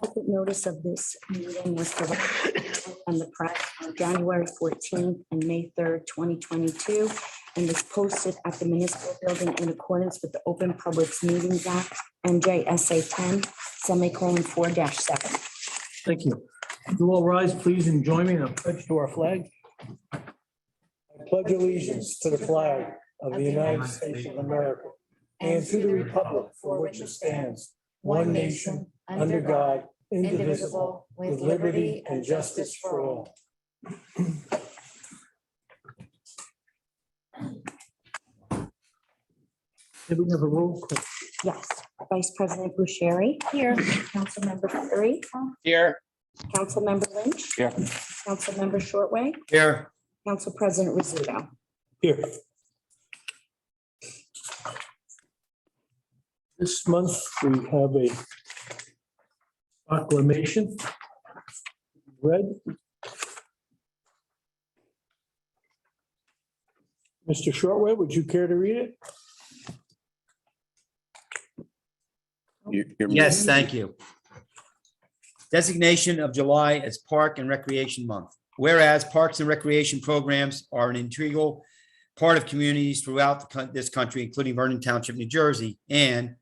Adequate notice of this meeting was provided and the press on January 14th and May 3rd, 2022, and was posted at the municipal building in accordance with the Open Publics Meetings Act, NJSA 10:4-7. Thank you. You all rise, please, and join me in a pledge to our flag. I pledge allegiance to the flag of the United States of America and to the republic for which it stands, one nation, under God, indivisible, with liberty and justice for all. Did we have a roll call? Yes, Vice President Bucieri. Here. Councilmember Fleury. Here. Councilmember Lynch. Here. Councilmember Shortway. Here. Council President Rizzuto. Here. This month, we have a proclamation read. Mr. Shortway, would you care to read it? Yes, thank you. Designation of July as Park and Recreation Month. Whereas parks and recreation programs are an integral part of communities throughout this country, including Vernon Township, New Jersey. And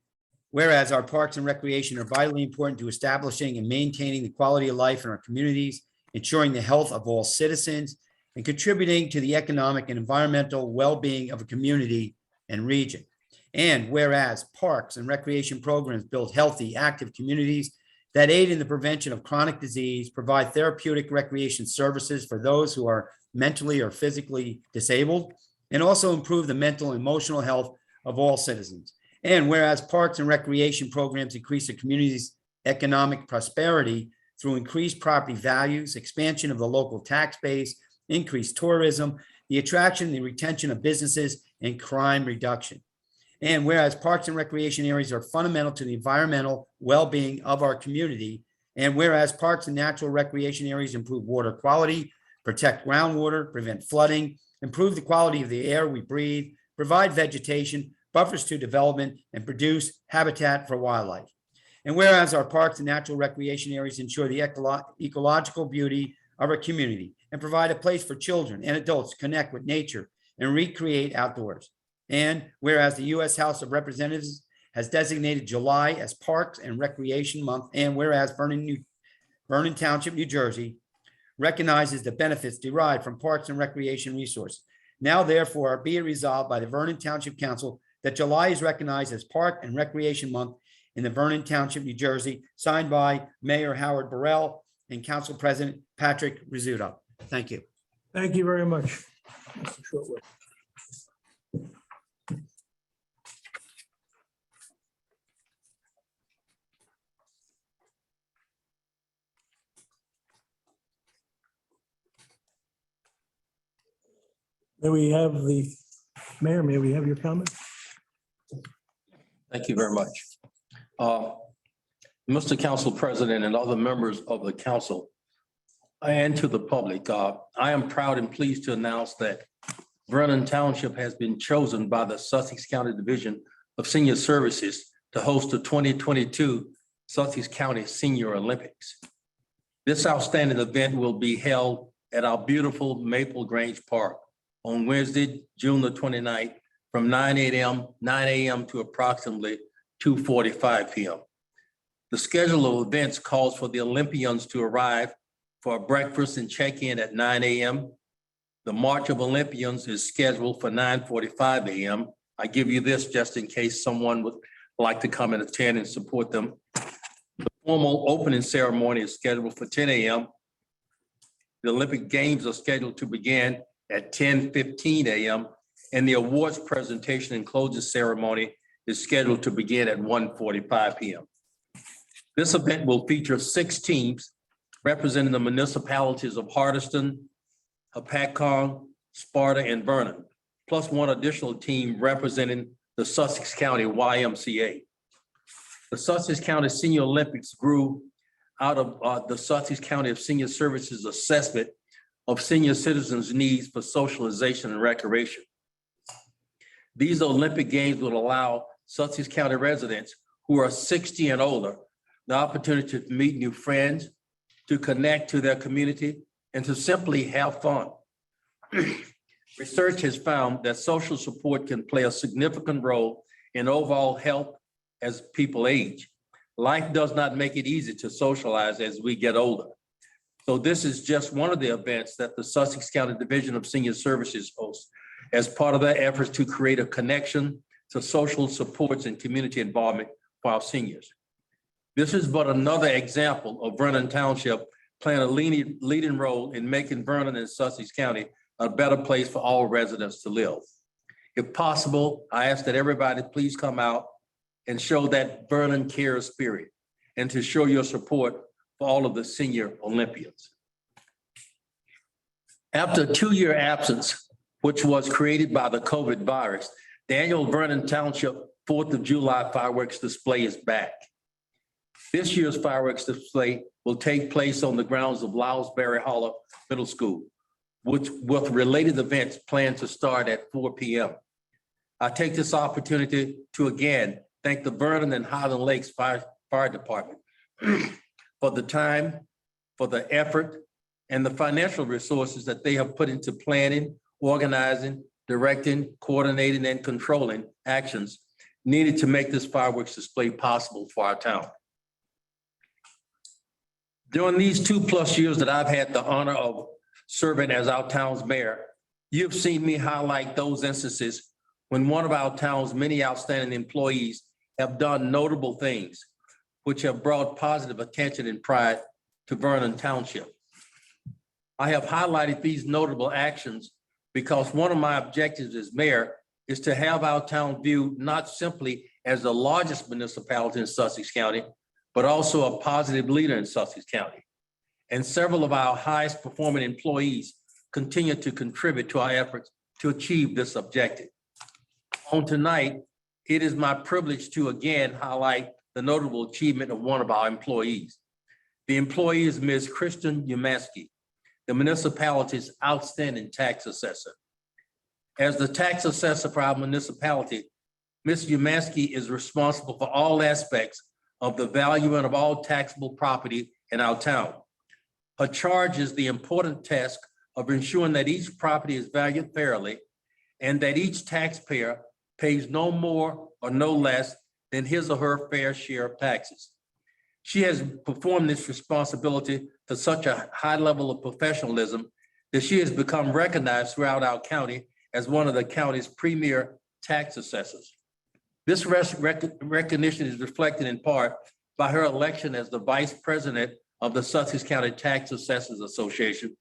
whereas our parks and recreation are vitally important to establishing and maintaining the quality of life in our communities, ensuring the health of all citizens, and contributing to the economic and environmental well-being of a community and region. And whereas parks and recreation programs build healthy, active communities that aid in the prevention of chronic disease, provide therapeutic recreation services for those who are mentally or physically disabled, and also improve the mental and emotional health of all citizens. And whereas parks and recreation programs increase the community's economic prosperity through increased property values, expansion of the local tax base, increased tourism, the attraction and the retention of businesses, and crime reduction. And whereas parks and recreation areas are fundamental to the environmental well-being of our community, and whereas parks and natural recreation areas improve water quality, protect groundwater, prevent flooding, improve the quality of the air we breathe, provide vegetation, buffers to development, and produce habitat for wildlife. And whereas our parks and natural recreation areas ensure the ecological beauty of our community and provide a place for children and adults to connect with nature and recreate outdoors. And whereas the U.S. House of Representatives has designated July as Parks and Recreation Month, and whereas Vernon Township, New Jersey, recognizes the benefits derived from parks and recreation resources. Now, therefore, be it resolved by the Vernon Township Council that July is recognized as Park and Recreation Month in the Vernon Township, New Jersey, signed by Mayor Howard Burrell and Council President Patrick Rizzuto. Thank you. Thank you very much, Mr. Shortway. May we have the mayor, may we have your comment? Thank you very much. Mr. Council President and other members of the council and to the public, I am proud and pleased to announce that Vernon Township has been chosen by the Sussex County Division of Senior Services to host the 2022 Sussex County Senior Olympics. This outstanding event will be held at our beautiful Maple Grange Park on Wednesday, June the 29th, from 9 a.m. to approximately 2:45 p.m. The schedule of events calls for the Olympians to arrive for a breakfast and check in at 9 a.m. The March of Olympians is scheduled for 9:45 a.m. I give you this just in case someone would like to come and attend and support them. The formal opening ceremony is scheduled for 10 a.m. The Olympic Games are scheduled to begin at 10:15 a.m. and the awards presentation and closing ceremony is scheduled to begin at 1:45 p.m. This event will feature 6 teams representing the municipalities of Hardiston, Hopatcong, Sparta, and Vernon, plus one additional team representing the Sussex County YMCA. The Sussex County Senior Olympics grew out of the Sussex County of Senior Services assessment of senior citizens' needs for socialization and recreation. These Olympic Games will allow Sussex County residents who are 60 and older the opportunity to meet new friends, to connect to their community, and to simply have fun. Research has found that social support can play a significant role in overall health as people age. Life does not make it easy to socialize as we get older. So this is just one of the events that the Sussex County Division of Senior Services hosts as part of their efforts to create a connection to social supports and community involvement for our seniors. This is but another example of Vernon Township playing a leading role in making Vernon and Sussex County a better place for all residents to live. If possible, I ask that everybody please come out and show that Vernon Cares spirit and to show your support for all of the senior Olympians. After a 2-year absence, which was created by the COVID virus, the annual Vernon Township 4th of July fireworks display is back. This year's fireworks display will take place on the grounds of Loudsbury Hollow Middle School, with related events planned to start at 4 p.m. I take this opportunity to again thank the Vernon and Highland Lakes Fire Department for the time, for the effort, and the financial resources that they have put into planning, organizing, directing, coordinating, and controlling actions needed to make this fireworks display possible for our town. During these 2+ years that I've had the honor of serving as our town's mayor, you've seen me highlight those instances when one of our town's many outstanding employees have done notable things which have brought positive attention and pride to Vernon Township. I have highlighted these notable actions because one of my objectives as mayor is to have our town viewed not simply as the largest municipality in Sussex County, but also a positive leader in Sussex County. And several of our highest performing employees continue to contribute to our efforts to achieve this objective. On tonight, it is my privilege to again highlight the notable achievement of one of our employees. The employee is Ms. Kristen Umansky, the municipality's outstanding tax assessor. As the tax assessor for our municipality, Ms. Umansky is responsible for all aspects of the valuing of all taxable property in our town. Her charge is the important task of ensuring that each property is valued fairly and that each taxpayer pays no more or no less than his or her fair share of taxes. She has performed this responsibility to such a high level of professionalism that she has become recognized throughout our county as one of the county's premier tax assessors. This recognition is reflected in part by her election as the vice president of the Sussex County Tax Assessors Association,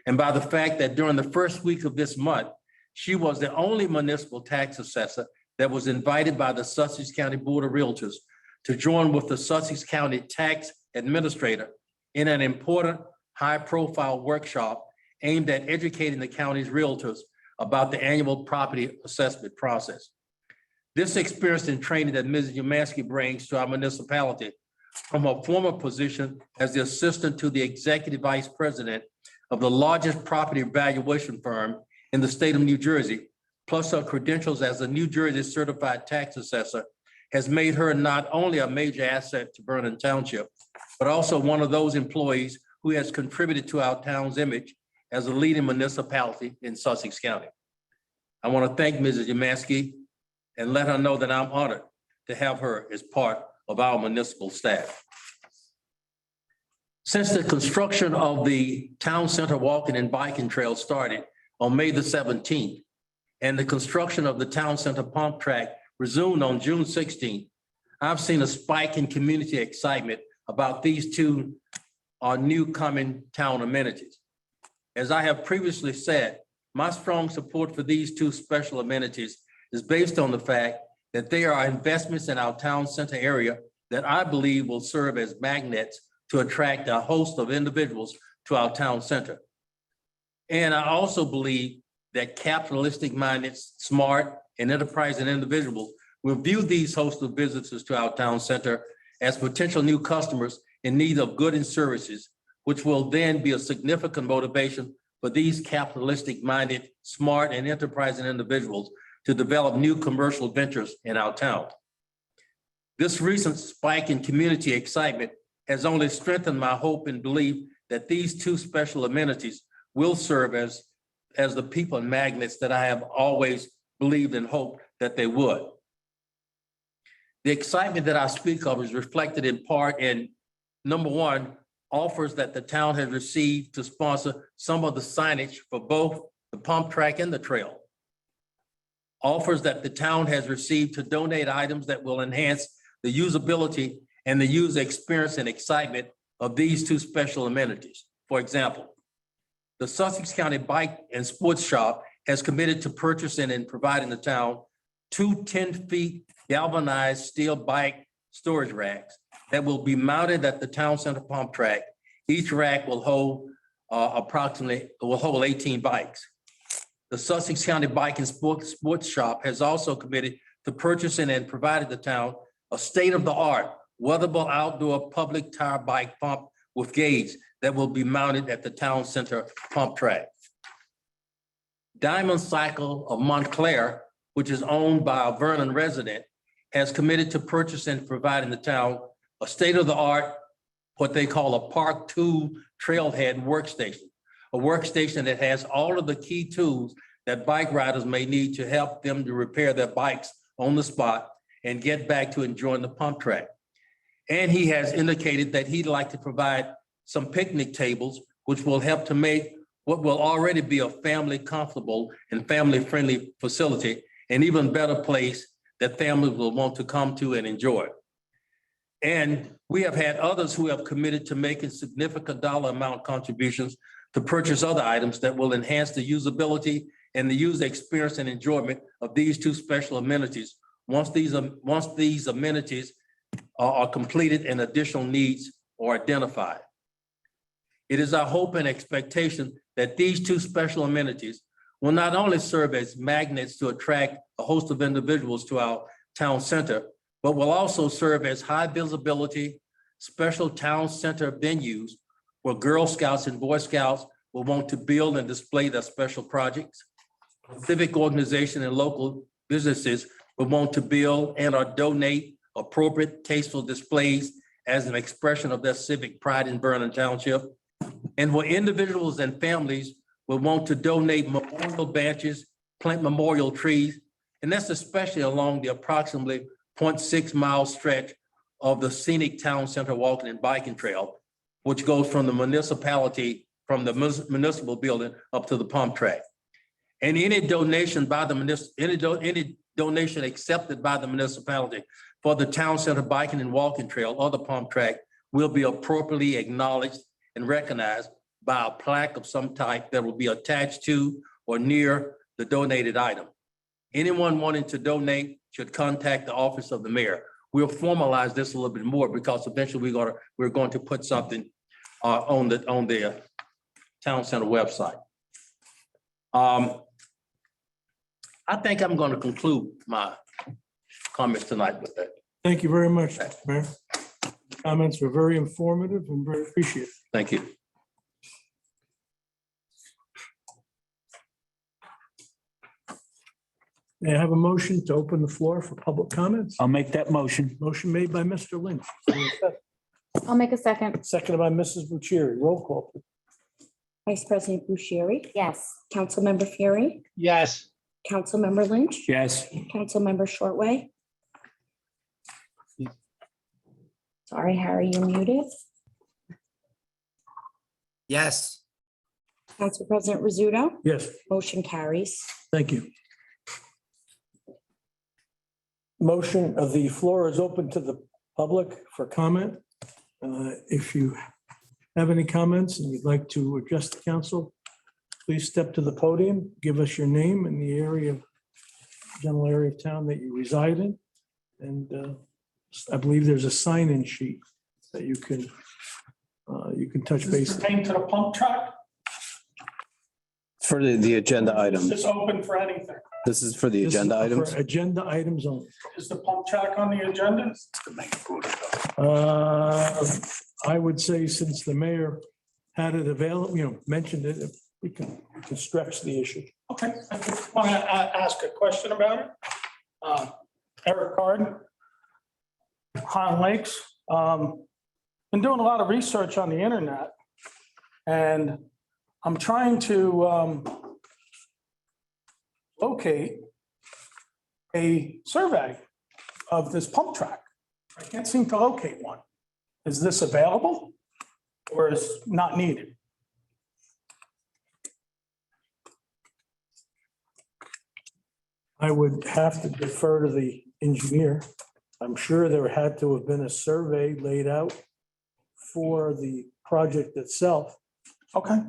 and by the fact that during the first week of this month, she was the only municipal tax assessor that was invited by the Sussex County Board of Realtors to join with the Sussex County Tax Administrator in an important high-profile workshop aimed at educating the county's realtors about the annual property assessment process. This experience and training that Mrs. Umansky brings to our municipality from her former position as the assistant to the executive vice president of the largest property valuation firm in the state of New Jersey, plus her credentials as a New Jersey certified tax assessor, has made her not only a major asset to Vernon Township, but also one of those employees who has contributed to our town's image as a leading municipality in Sussex County. I want to thank Mrs. Umansky and let her know that I'm honored to have her as part of our municipal staff. Since the construction of the town center walking and biking trail started on May the 17th, and the construction of the town center pump track resumed on June 16th, I've seen a spike in community excitement about these two new coming town amenities. As I have previously said, my strong support for these two special amenities is based on the fact that they are investments in our town center area that I believe will serve as magnets to attract a host of individuals to our town center. And I also believe that capitalistic-minded, smart, and enterprising individuals will view these host of visitors to our town center as potential new customers in need of goods and services, which will then be a significant motivation for these capitalistic-minded, smart, and enterprising individuals to develop new commercial ventures in our town. This recent spike in community excitement has only strengthened my hope and belief that these two special amenities will serve as the people magnets that I have always believed and hoped that they would. The excitement that I speak of is reflected in part in, number one, offers that the town has received to sponsor some of the signage for both the pump track and the trail. Offers that the town has received to donate items that will enhance the usability and the user experience and excitement of these two special amenities. For example, the Sussex County Bike and Sports Shop has committed to purchasing and providing the town two 10-feet galvanized steel bike storage racks that will be mounted at the town center pump track. Each rack will hold 18 bikes. The Sussex County Bike and Sports Shop has also committed to purchasing and providing the town a state-of-the-art weathable outdoor public tire bike pump with gauge that will be mounted at the town center pump track. Diamond Cycle of Montclair, which is owned by a Vernon resident, has committed to purchase and providing the town a state-of-the-art, what they call a Park 2 trailhead workstation, a workstation that has all of the key tools that bike riders may need to help them to repair their bikes on the spot and get back to enjoying the pump track. And he has indicated that he'd like to provide some picnic tables, which will help to make what will already be a family comfortable and family-friendly facility, an even better place that families will want to come to and enjoy. And we have had others who have committed to making significant dollar amount contributions to purchase other items that will enhance the usability and the user experience and enjoyment of these two special amenities once these amenities are completed and additional needs are identified. It is our hope and expectation that these two special amenities will not only serve as magnets to attract a host of individuals to our town center, but will also serve as high visibility, special town center venues where Girl Scouts and Boy Scouts will want to build and display their special projects. Civic organizations and local businesses will want to build and or donate appropriate tasteful displays as an expression of their civic pride in Vernon Township. And where individuals and families will want to donate memorial benches, plant memorial trees, and that's especially along the approximately 0.6 mile stretch of the scenic town center walking and biking trail, which goes from the municipality, from the municipal building up to the pump track. And any donation by the any donation accepted by the municipality for the town center biking and walking trail or the pump track will be appropriately acknowledged and recognized by a plaque of some type that will be attached to or near the donated item. Anyone wanting to donate should contact the office of the mayor. We'll formalize this a little bit more because eventually we're going to put something on the town center website. I think I'm going to conclude my comments tonight with that. Thank you very much, Mayor. Comments were very informative and very appreciated. Thank you. May I have a motion to open the floor for public comments? I'll make that motion. Motion made by Mr. Lynch. I'll make a second. Seconded by Mrs. Bucieri. Roll call, please. Vice President Bucieri, Yes. Councilmember Fury, Yes. Councilmember Lynch, Yes. Councilmember Shortway. Sorry, Harry, you're muted. Yes. Council President Rizzuto, Yes, motion carries. thank you. Motion of the floor is open to the public for comment. If you have any comments and you'd like to address the council, please step to the podium, give us your name and the area, general area of town that you reside in. And I believe there's a sign-in sheet that you can touch base. Pertain to the pump track? For the agenda item. Is this open for anything? This is for the This is agenda for items. Agenda items only. Is the pump track on the agenda? I would say since the mayor had it available, mentioned it, we can stretch the issue. Okay, I just want to ask a question about it. Eric Card, Highland Lakes. Been doing a lot of research on the internet. And I'm trying to locate a survey of this pump track. I can't seem to locate one. Is this available or is not needed? I would have to defer to the engineer. I'm sure there had to have been a survey laid out for the project itself. Okay,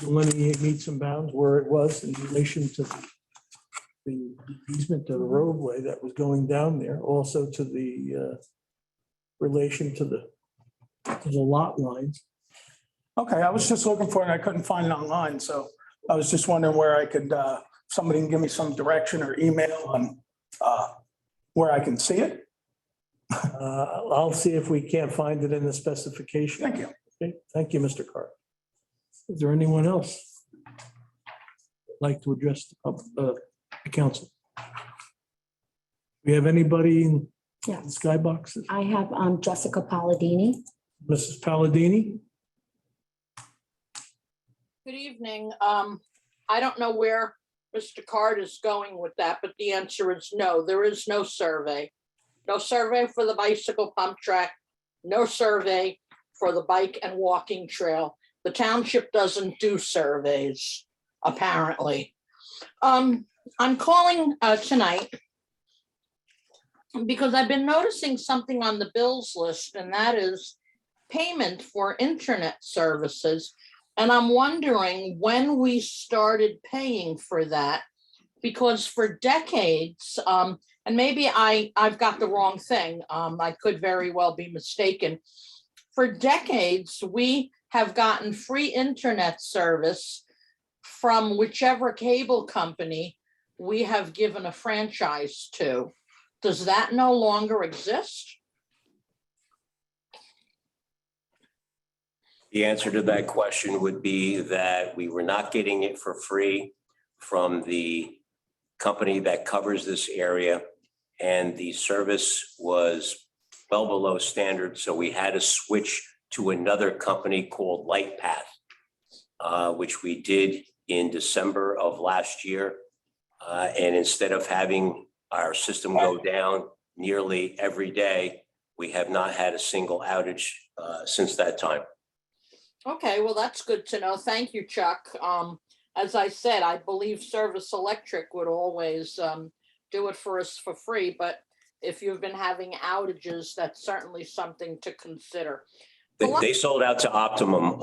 Delineate meets and bounds where it was in relation to the easement to the roadway that was going down there, also to the relation to the lot lines. okay. I was just looking for it and I couldn't find it online. So I was just wondering where I could, somebody can give me some direction or email on where I can see it. I'll see if we can't find it in the specification. Thank you. Okay, thank you, Mr. Carr. Is there anyone else like to address the council? We have anybody in the Yes, skyboxes? I have Jessica Palladini. Mrs. Palladini? Good evening. I don't know where Mr. Card is going with that, but the answer is no, there is no survey. No survey for the bicycle pump track, no survey for the bike and walking trail. The township doesn't do surveys, apparently. I'm calling tonight because I've been noticing something on the bills list, and that is payment for internet services. And I'm wondering when we started paying for that, because for decades, and maybe I've got the wrong thing, I could very well be mistaken. For decades, we have gotten free internet service from whichever cable company we have given a franchise to. Does that no longer exist? The answer to that question would be that we were not getting it for free from the company that covers this area, and the service was well below standard, so we had to switch to another company called LightPath, which we did in December of last year. And instead of having our system go down nearly every day, we have not had a single outage since that time. Okay, well, that's good to know. Thank you, Chuck. As I said, I believe Service Electric would always do it for us for free, but if you've been having outages, that's certainly something to consider. They sold out to Optimum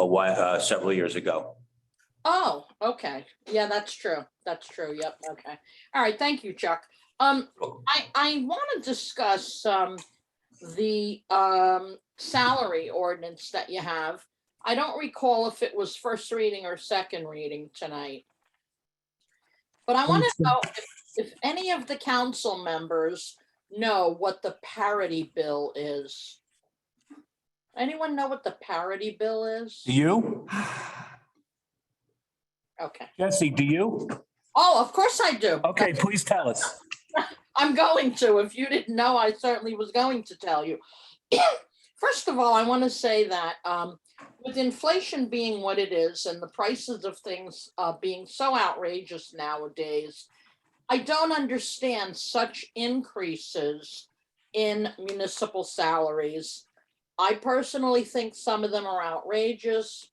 several years ago. Oh, okay. Yeah, that's true. That's true. Yep. Okay. All right. Thank you, Chuck. I want to discuss the salary ordinance that you have. I don't recall if it was first reading or second reading tonight. But I want to know if any of the council members know what the parity bill is. Anyone know what the parity bill is? Do you? Okay. Jesse, do you? Oh, of course I do. Okay, please tell us. I'm going to. If you didn't know, I certainly was going to tell you. First of all, I want to say that with inflation being what it is and the prices of things being so outrageous nowadays, I don't understand such increases in municipal salaries. I personally think some of them are outrageous.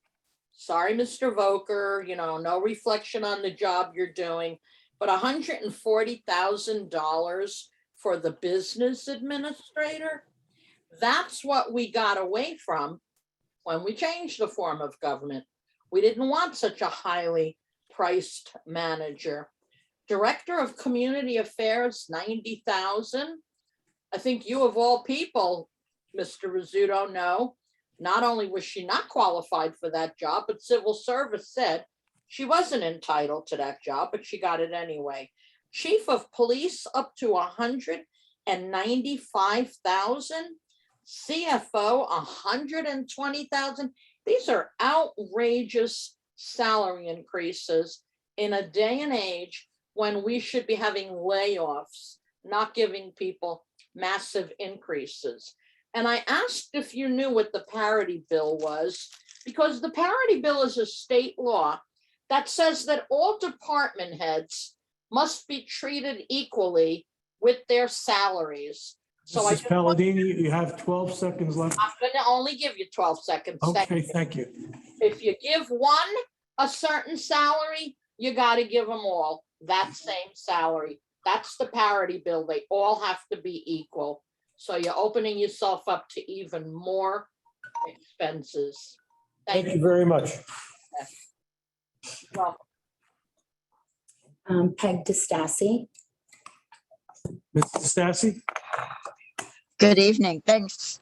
Sorry, Mr. Voker, no reflection on the job you're doing, but $140,000 for the business administrator, that's what we got away from when we changed the form of government. We didn't want such a highly priced manager. Director of Community Affairs, $90,000. I think you of all people, Mr. Rizzuto, know, not only was she not qualified for that job, but civil service said she wasn't entitled to that job, but she got it anyway. Chief of Police up to $195,000. CFO, $120,000. These are outrageous salary increases in a day and age when we should be having layoffs, not giving people massive increases. And I asked if you knew what the parity bill was, because the parity bill is a state law that says that all department heads must be treated equally with their salaries. So I Mrs. Palladini, you have 12 seconds left. I'm gonna only give you 12 seconds. Thank Okay, you. thank you. If you give one a certain salary, you gotta give them all that same salary. That's the parity bill. They all have to be equal. So you're opening yourself up to even more expenses. Thank you very much. Well, Peg DeStacy. Mrs. Stassi? Good evening, thanks.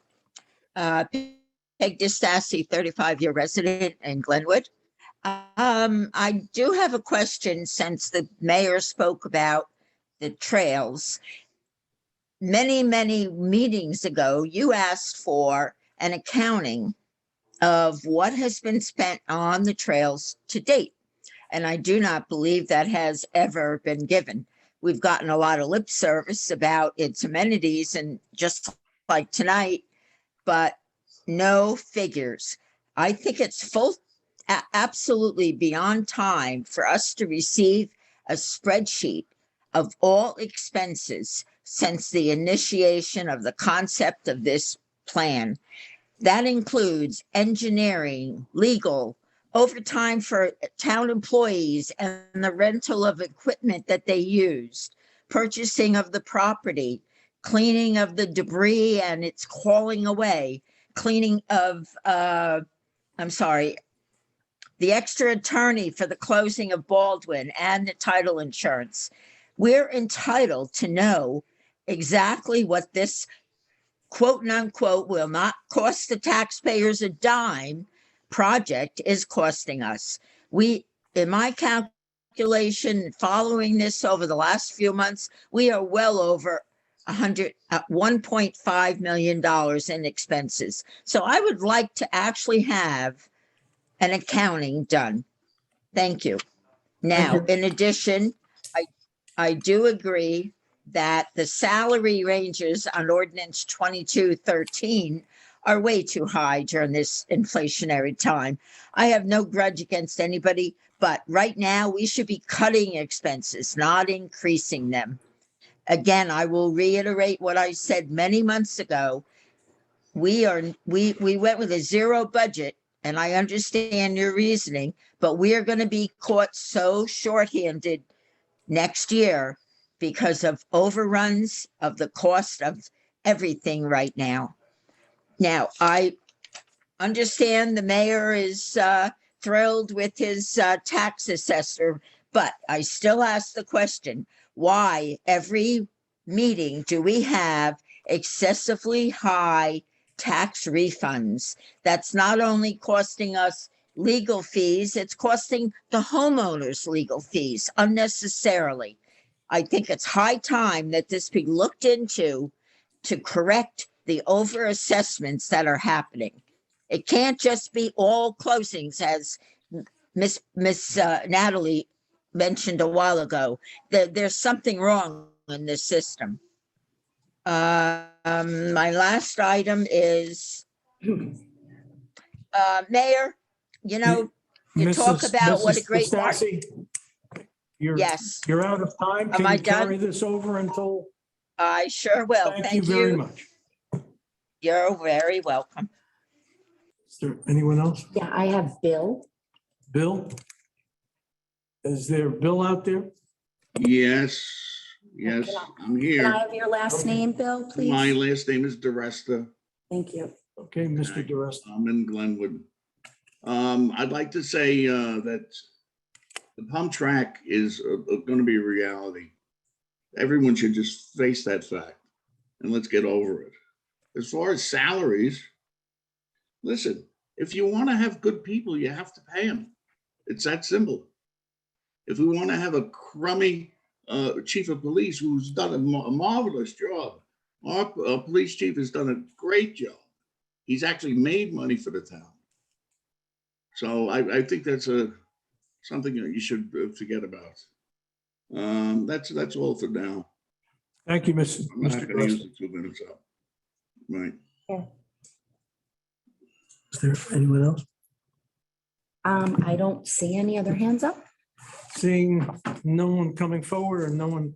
Peg DeStacy, 35-year resident in Glenwood. I do have a question since the mayor spoke about the trails. Many meetings ago, you asked for an accounting of what has been spent on the trails to date. And I do not believe that has ever been given. We've gotten a lot of lip service about its amenities and just like tonight, but no figures. I think it's absolutely beyond time for us to receive a spreadsheet of all expenses since the initiation of the concept of this plan. That includes engineering, legal, overtime for town employees and the rental of equipment that they used, purchasing of the property, cleaning of the debris and its hauling away, cleaning of, the extra attorney for the closing of Baldwin and the title insurance. We're entitled to know exactly what this quote unquote will not cost the taxpayers a dime project is costing us. In my calculation, following this over the last few months, we are well over $1.5 million in expenses. So I would like to actually have an accounting done. Thank you. Now, in addition, I do agree that the salary ranges on ordinance 2213 are way too high during this inflationary time. I have no grudge against anybody, but right now we should be cutting expenses, not increasing them. Again, I will reiterate what I said many months ago. We went with a zero budget, and I understand your reasoning, but we are going to be caught so shorthanded next year because of overruns of the cost of everything right now. Now, I understand the mayor is thrilled with his tax assessor, but I still ask the question, why every meeting do we have excessively high tax refunds? That's not only costing us legal fees, it's costing the homeowners legal fees unnecessarily. I think it's high time that this be looked into to correct the overassessments that are happening. It can't just be all closings, as Miss Natalie mentioned a while ago. There's something wrong in this system. My last item is, Mayor, you talk about what a great market. Yes, You're out of time. Am Can I you carry done? this over until? I sure will. Thank you very much. You're very welcome. Is there anyone else? Yeah, I have Bill. Bill? Is there Bill out there? Yes, yes, I'm Can I here. have your last name, Bill, My please? last name is DeResta. Thank you. Okay, Mr. DeResta. I'm in Glenwood. I'd like to say that the pump track is going to be a reality. Everyone should just face that fact and let's get over it. As far as salaries, listen, if you want to have good people, you have to pay them. It's that simple. If we want to have a crummy chief of police who's done a marvelous job, our police chief has done a great job. He's actually made money for the town. So I think that's something that you should forget about. That's all for now. Thank you, Mr. I'm not Mr. gonna use Gressel. the 2 minutes up. Right. Is there anyone else? I don't see any other hands up. Seeing no one coming forward or no one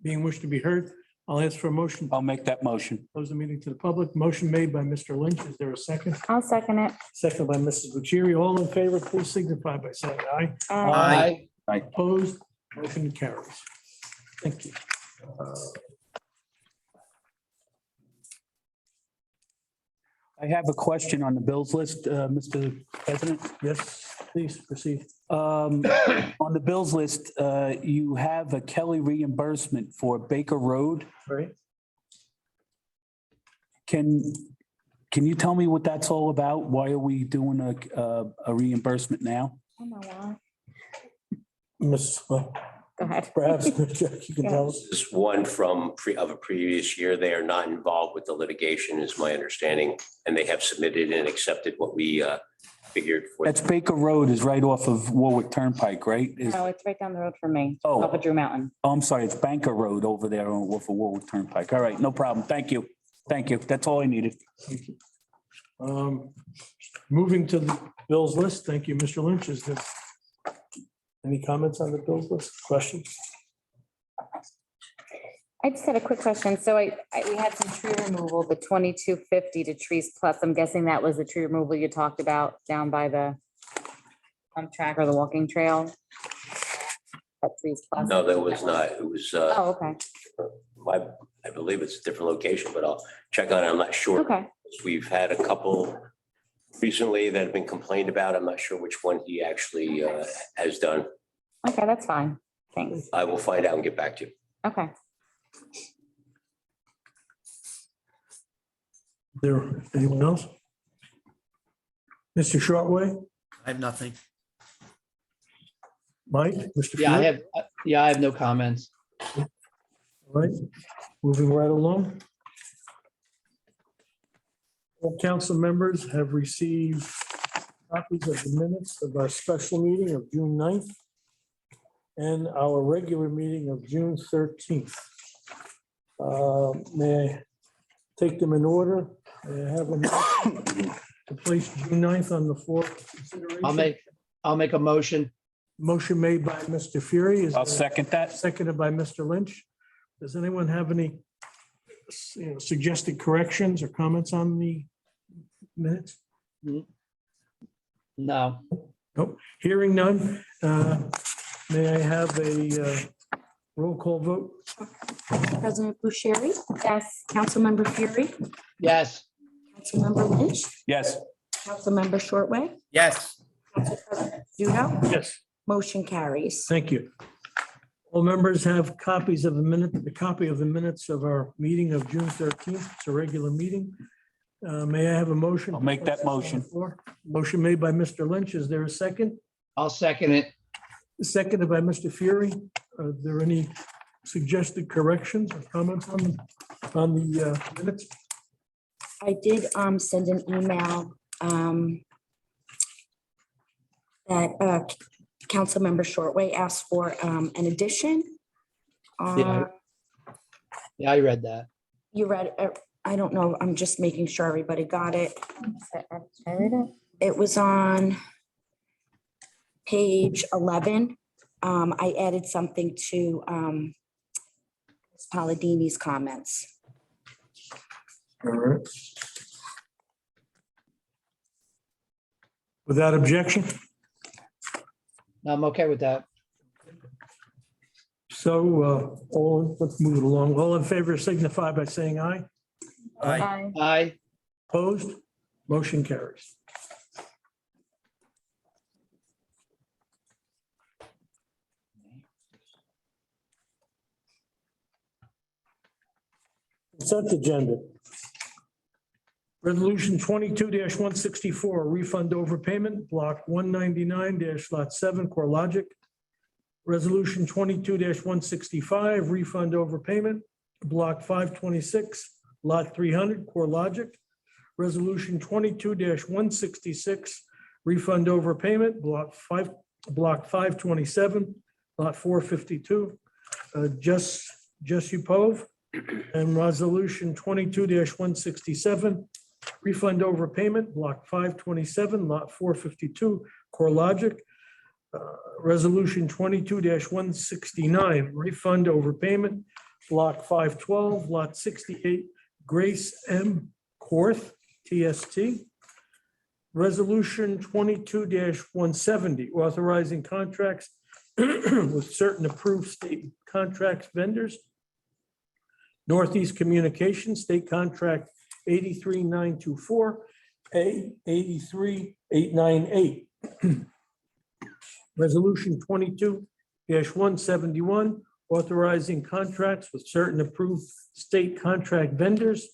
being wished to be heard, I'll ask for a motion. I'll make that motion. Close the meeting to the public. Motion made by Mr. Lynch. Is there a second? I'll second it. Second by Mrs. Bucieri. All in favor, please signify by saying aye. Aye. Opposed, motion carries. Thank you. I have a question on the bills list, Mr. President. Yes, please proceed. On the bills list, you have a Kelly reimbursement for Baker Road. Right. Can you tell me what that's all about? Why are we doing a reimbursement now? I know why. Miss, well, Go ahead. perhaps Jack, you can tell us. This is one from of a previous year. They are not involved with the litigation, is my understanding, and they have submitted and accepted what we figured for. That's Baker Road is right off of Warwick Turnpike, right? No, it's right down the road from me. Oh. Off of Drew Mountain. Oh, I'm sorry, it's Banker Road over there on off of Warwick Turnpike. All right, no problem. Thank you. Thank you. That's all I needed. Moving to the bills list. Thank you, Mr. Lynch. Is there any comments on the bills list? Questions? I just had a quick question. So we had some tree removal, the 2250 to Trees Plus. I'm guessing that was the tree removal you talked about down by the track or the walking trail. At Trees Plus. No, that was not. It was, Oh, okay. I believe it's a different location, but I'll check on it. I'm not sure. Okay. We've had a couple recently that have been complained about. I'm not sure which one he actually has done. Okay, that's fine. Thanks. I will find out and get back to you. Okay. There, anyone else? Mr. Shortway, I have nothing. Mike, Mr. Yeah, Field? I have no comments. All right, moving right along. All council members have received copies of the minutes of our special meeting of June 9th and our regular meeting of June 13th. May I take them in order? May I have a motion to place June 9th on the floor for consideration? I'll make a motion. Motion made by Mr. Fury. Is I'll there- second that. Seconded by Mr. Lynch. Does anyone have any suggested corrections or comments on the minutes? No, Nope. Hearing none. May I have a roll call vote? President Bucieri, Yes. Councilmember Fury, yes, Councilmember Lynch, Yes. Councilmember Shortway, Yes. Council President Studo, Yes. motion carries. Thank you. All members have copies of the copy of the minutes of our meeting of June 13th. It's a regular meeting. May I have a motion? I'll make that motion. Motion made by Mr. Lynch. Is there a second? I'll second it. Seconded by Mr. Fury. Are there any suggested corrections or comments on the minutes? I did send an email that Councilmember Shortway asked for an addition. Yeah. Yeah, I read that. You read, I don't know, I'm just making sure everybody got it. I read it. It was on page 11. I added something to Ms. Palladini's comments. All right. Without objection, No, I'm okay with that. so let's move it along. All in favor signify by saying aye. Aye. Aye, Opposed? Motion carries. Consent agenda. Resolution 22-164, refund overpayment, block 199 lot 7, CoreLogic. Resolution 22-165, refund overpayment, block 526, lot 300, CoreLogic. Resolution 22-166, refund overpayment, block 527, lot 452, Jesse Pove. And resolution 22-167, refund overpayment, block 527, lot 452, CoreLogic. Resolution 22-169, refund overpayment, block 512, lot 68, Grace M. Korth, TST. Resolution 22-170, authorizing contracts with certain approved state contracts vendors. Northeast Communications, State Contract 83924, A 83898. Resolution 22-171, authorizing contracts with certain approved state contract vendors.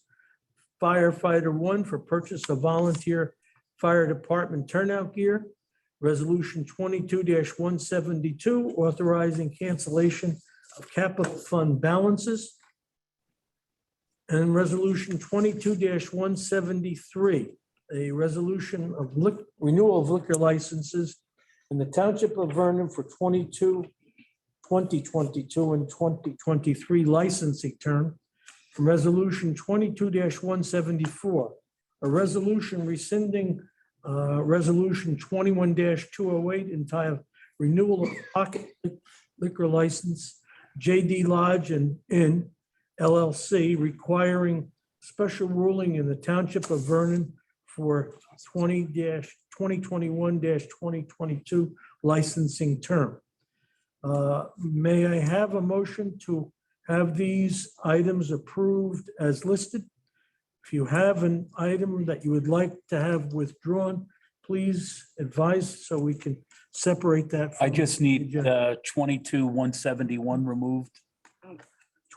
Firefighter 1 for purchase of volunteer fire department turnout gear. Resolution 22-172, authorizing cancellation of capital fund balances. And resolution 22-173, a resolution of renewal of liquor licenses in the Township of Vernon for 2022 and 2023 licensing term. And resolution 22-174, a resolution rescinding resolution 21-208 entitled Renewal of Pocket Liquor License, JD Lodge and Inn LLC, requiring special ruling in the Township of Vernon for 2021-2022 licensing term. May I have a motion to have these items approved as listed? If you have an item that you would like to have withdrawn, please advise so we can separate that. I from just the need agenda. 22-171 removed.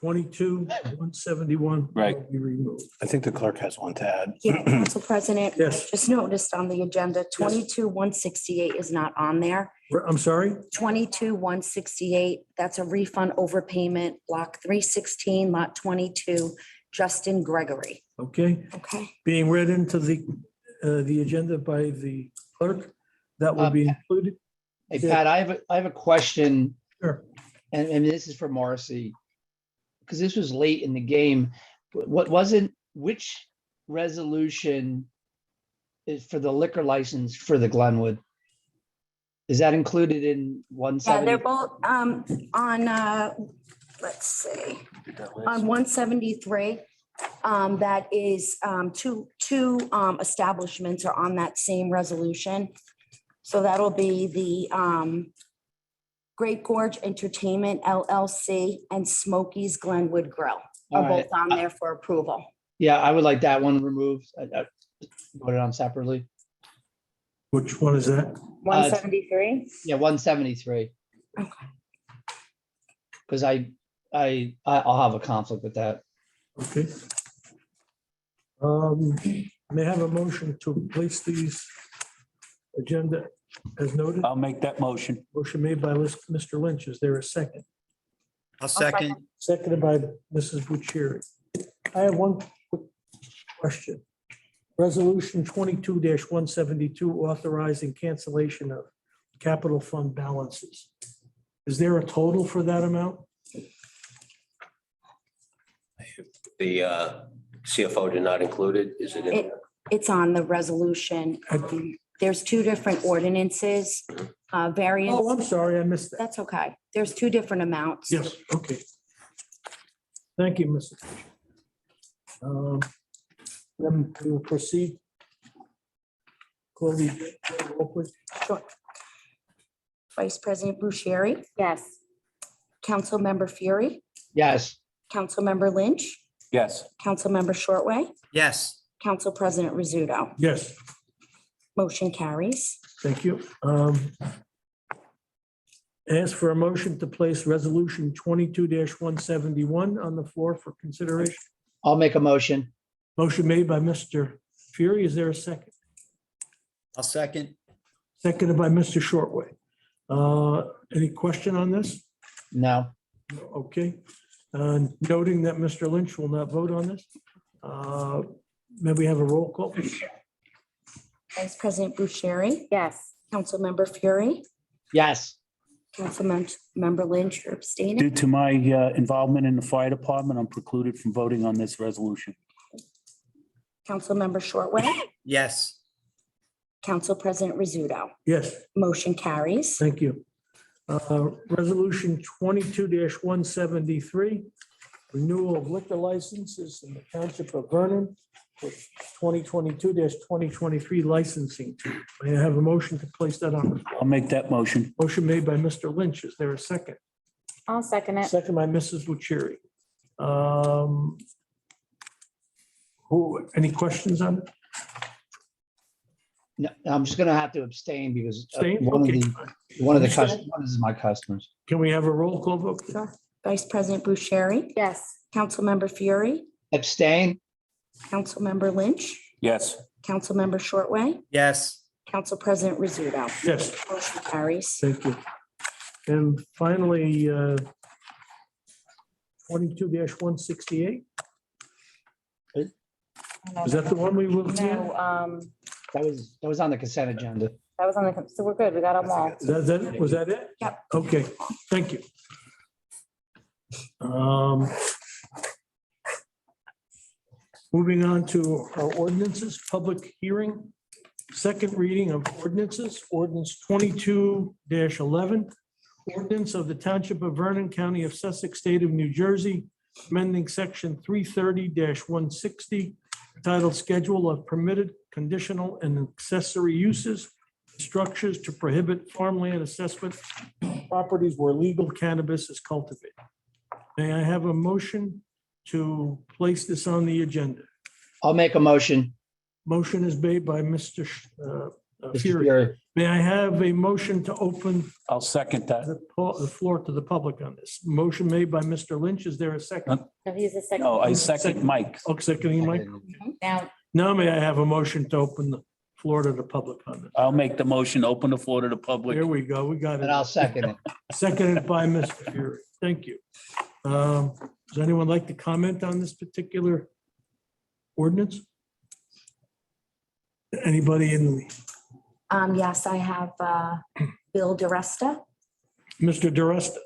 22-171. Right. will be removed. I think the clerk has one to add. Yeah, Council President. Yes. Just noticed on the agenda, 22-168 is not on there. I'm sorry? 22-168, that's a refund overpayment, block 316, lot 22, Justin Gregory. Okay, Okay. being read into the agenda by the clerk, that will be included. Hey, Pat, I have a question, Sure. and this is for Marcy. Because this was late in the game. Which resolution is for the liquor license for the Glenwood? Is that included in Yeah, they're 170? both on, let's see, on 173. That is two establishments are on that same resolution. So that'll be the Great Gorge Entertainment LLC and Smokies Glenwood Grill All are right. both on there for approval. Yeah, I would like that one removed. I voted on separately. Which one is that? 173? Yeah, 173. Okay. Because I'll have a conflict with that. Okay. May I have a motion to place these agenda as noted? I'll make that motion. Motion made by Mr. Lynch. Is there a second? I'll second. Seconded by Mrs. Bucieri. I have one quick question. Resolution 22-172, authorizing cancellation of capital fund balances. Is there a total for that amount? The CFO did not include it. Is it in? It's on the resolution. There's two different ordinances, variance. Oh, I'm sorry, I missed that. That's okay. There's two different amounts. Yes, okay. Thank you, Mrs. Then we will proceed. Chloe, roll please. Sure. Vice President Bucieri, Yes. Councilmember Fury, Yes, Councilmember Lynch, Yes. Councilmember Shortway, Yes. Council President Rizzuto. Yes, Motion carries. thank you. Ask for a motion to place resolution 22-171 on the floor for consideration. I'll make a motion. Motion made by Mr. Fury. Is there a second? I'll second. Seconded by Mr. Shortway. Any question on this? No. Okay. Noting that Mr. Lynch will not vote on this. May we have a roll call? Vice President Bucieri, Yes. Councilmember Fury, Yes, Councilmember Lynch, you're abstaining. Due to my involvement in the fire department, I'm precluded from voting on this resolution. Councilmember Shortway, Yes. Council President Rizzuto. Yes, Motion carries. thank you. Resolution 22-173, renewal of liquor licenses in the Township of Vernon for 2022-2023 licensing. May I have a motion to place that on? I'll make that motion. Motion made by Mr. Lynch. Is there a second? I'll second it. Second by Mrs. Bucieri. Any questions on it? No, I'm just gonna have to abstain because Abstain? one of Okay. one of the customers, one is my customers. Can we have a roll call vote? Sure. Vice President Bucieri, Yes. Councilmember Fury, Abstain? Councilmember Lynch, Yes. Councilmember Shortway, Yes. Council President Rizzuto. Yes, Motion carries. thank you. And finally, 22-168. Is that the one we will? No, That was on the consent agenda. that was on the, so we're good. We got them all. Was that it? Yep. Okay, thank you. Moving on to our ordinances, public hearing, second reading of ordinances, ordinance 22-11. Ordinance of the Township of Vernon, County of Sussex, State of New Jersey, amending section 330-160, titled Schedule of Permitted Conditional and Accessory Uses, Structures to Prohibit Farmland Assessment, Properties where legal cannabis is cultivated. May I have a motion to place this on the agenda? I'll make a motion. Motion is made by Mr. Mr. Fury. Fury. May I have a motion to open I'll second that. the floor to the public on this? Motion made by Mr. Lynch. Is there a second? So he's the second. No, I second Mike. Oh, seconding Mike. Now, Now may I have a motion to open the floor to the public on this? I'll make the motion, open the floor to the public. Here we go. We got And I'll it. second it. Seconded by Mr. Fury. Thank you. Does anyone like to comment on this particular ordinance? Anybody in, Yes, I have Bill DeResta. Mr. DeResta?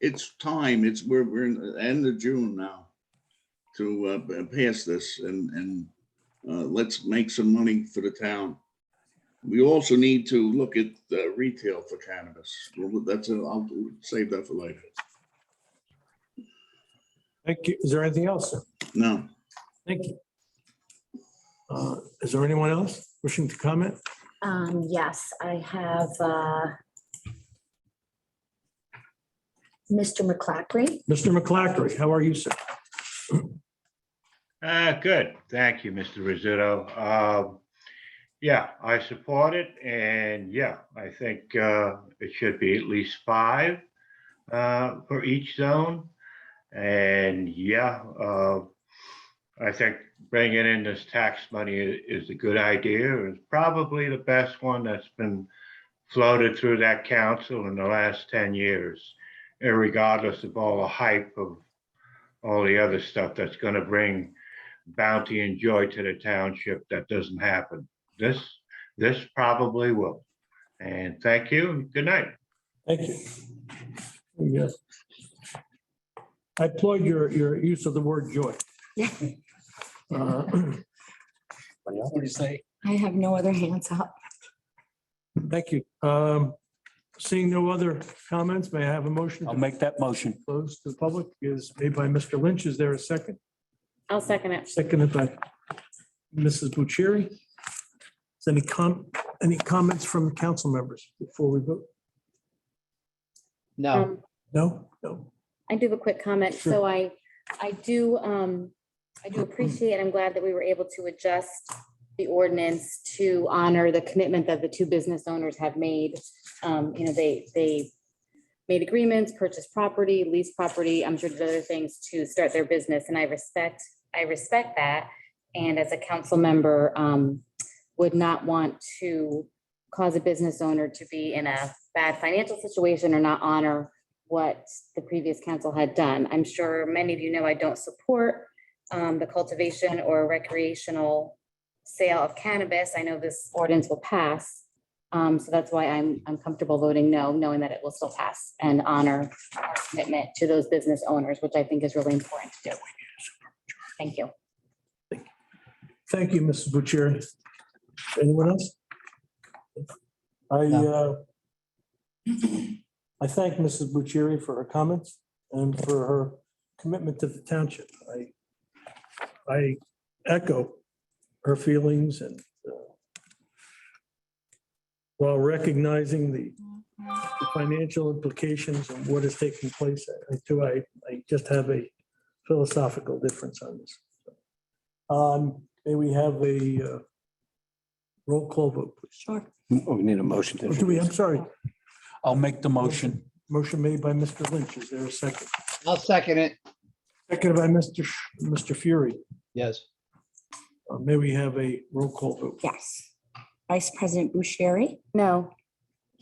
It's time, we're in the end of June now to pass this and let's make some money for the town. We also need to look at retail for cannabis. Well, I'll save that for later. Thank you. Is there anything else, sir? No. Thank you. Is there anyone else wishing to comment? Yes, I have Mr. McClackery. Mr. McClackery, how are you, sir? Good. Thank you, Mr. Rizzuto. Yeah, I support it. And yeah, I think it should be at least 5 for each zone. And yeah, I think bringing in this tax money is a good idea. It's probably the best one that's been floated through that council in the last 10 years, regardless of all the hype of all the other stuff that's going to bring bounty and joy to the township. That doesn't happen. This probably will. And thank you. Good night. Thank you. Yes. I applaud your use of the word joy. What do you say? I have no other hands up. Thank you. Seeing no other comments, may I have a motion? I'll make that motion. Close to the public is made by Mr. Lynch. Is there a second? I'll second it. Seconded by Mrs. Bucieri. Is any comments from the council members before we vote? No. No? No. I do have a quick comment. Sure. So I do appreciate, I'm glad that we were able to adjust the ordinance to honor the commitment that the 2 business owners have made. They made agreements, purchased property, leased property, I'm sure did other things to start their business. And I respect that. And as a council member, would not want to cause a business owner to be in a bad financial situation or not honor what the previous council had done. I'm sure many of you know I don't support the cultivation or recreational sale of cannabis. I know this ordinance will pass, So that's why I'm comfortable voting no, knowing that it will still pass and honor our commitment to those business owners, which I think is really important to do. Thank you. Thank you, Mrs. Bucieri. Anyone else? I thank Mrs. Bucieri for her comments and for her commitment to the township. I echo her feelings and while recognizing the financial implications of what is taking place, I just have a philosophical difference on this. May we have a roll call vote, please? Sure. Oh, we need a motion to Do we, I'm introduce. sorry. I'll make the motion. Motion made by Mr. Lynch. Is there a second? I'll second it. Seconded by Mr. Fury. Yes. May we have a roll call vote? Yes. Vice President Bucieri, No.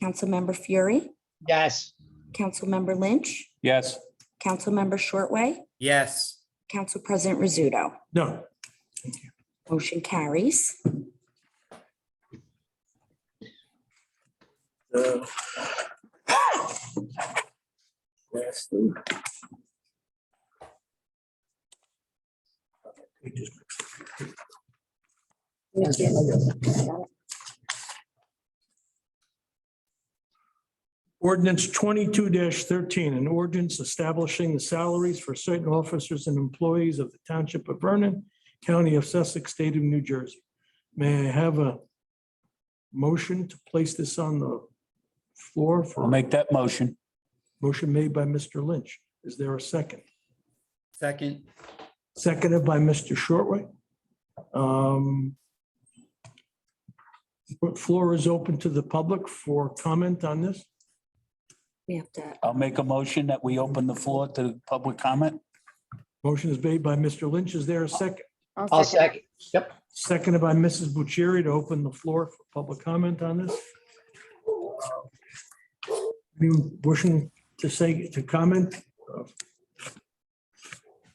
Councilmember Fury, Yes. Councilmember Lynch, Yes. Councilmember Shortway, Yes. Council President Rizzuto. No. Motion carries. Last thing. Ordinance 22-13, an ordinance establishing the salaries for certain officers and employees of the Township of Vernon, County of Sussex, State of New Jersey. May I have a motion to place this on the floor I'll for, make that motion. motion made by Mr. Lynch. Is there a second? Second. Seconded by Mr. Shortway. Floor is open to the public for comment on this. We have to, I'll make a motion that we open the floor to public comment. Motion is made by Mr. Lynch. Is there a second? I'll second. Yep. Seconded by Mrs. Bucieri to open the floor for public comment on this. Anyone wishing to comment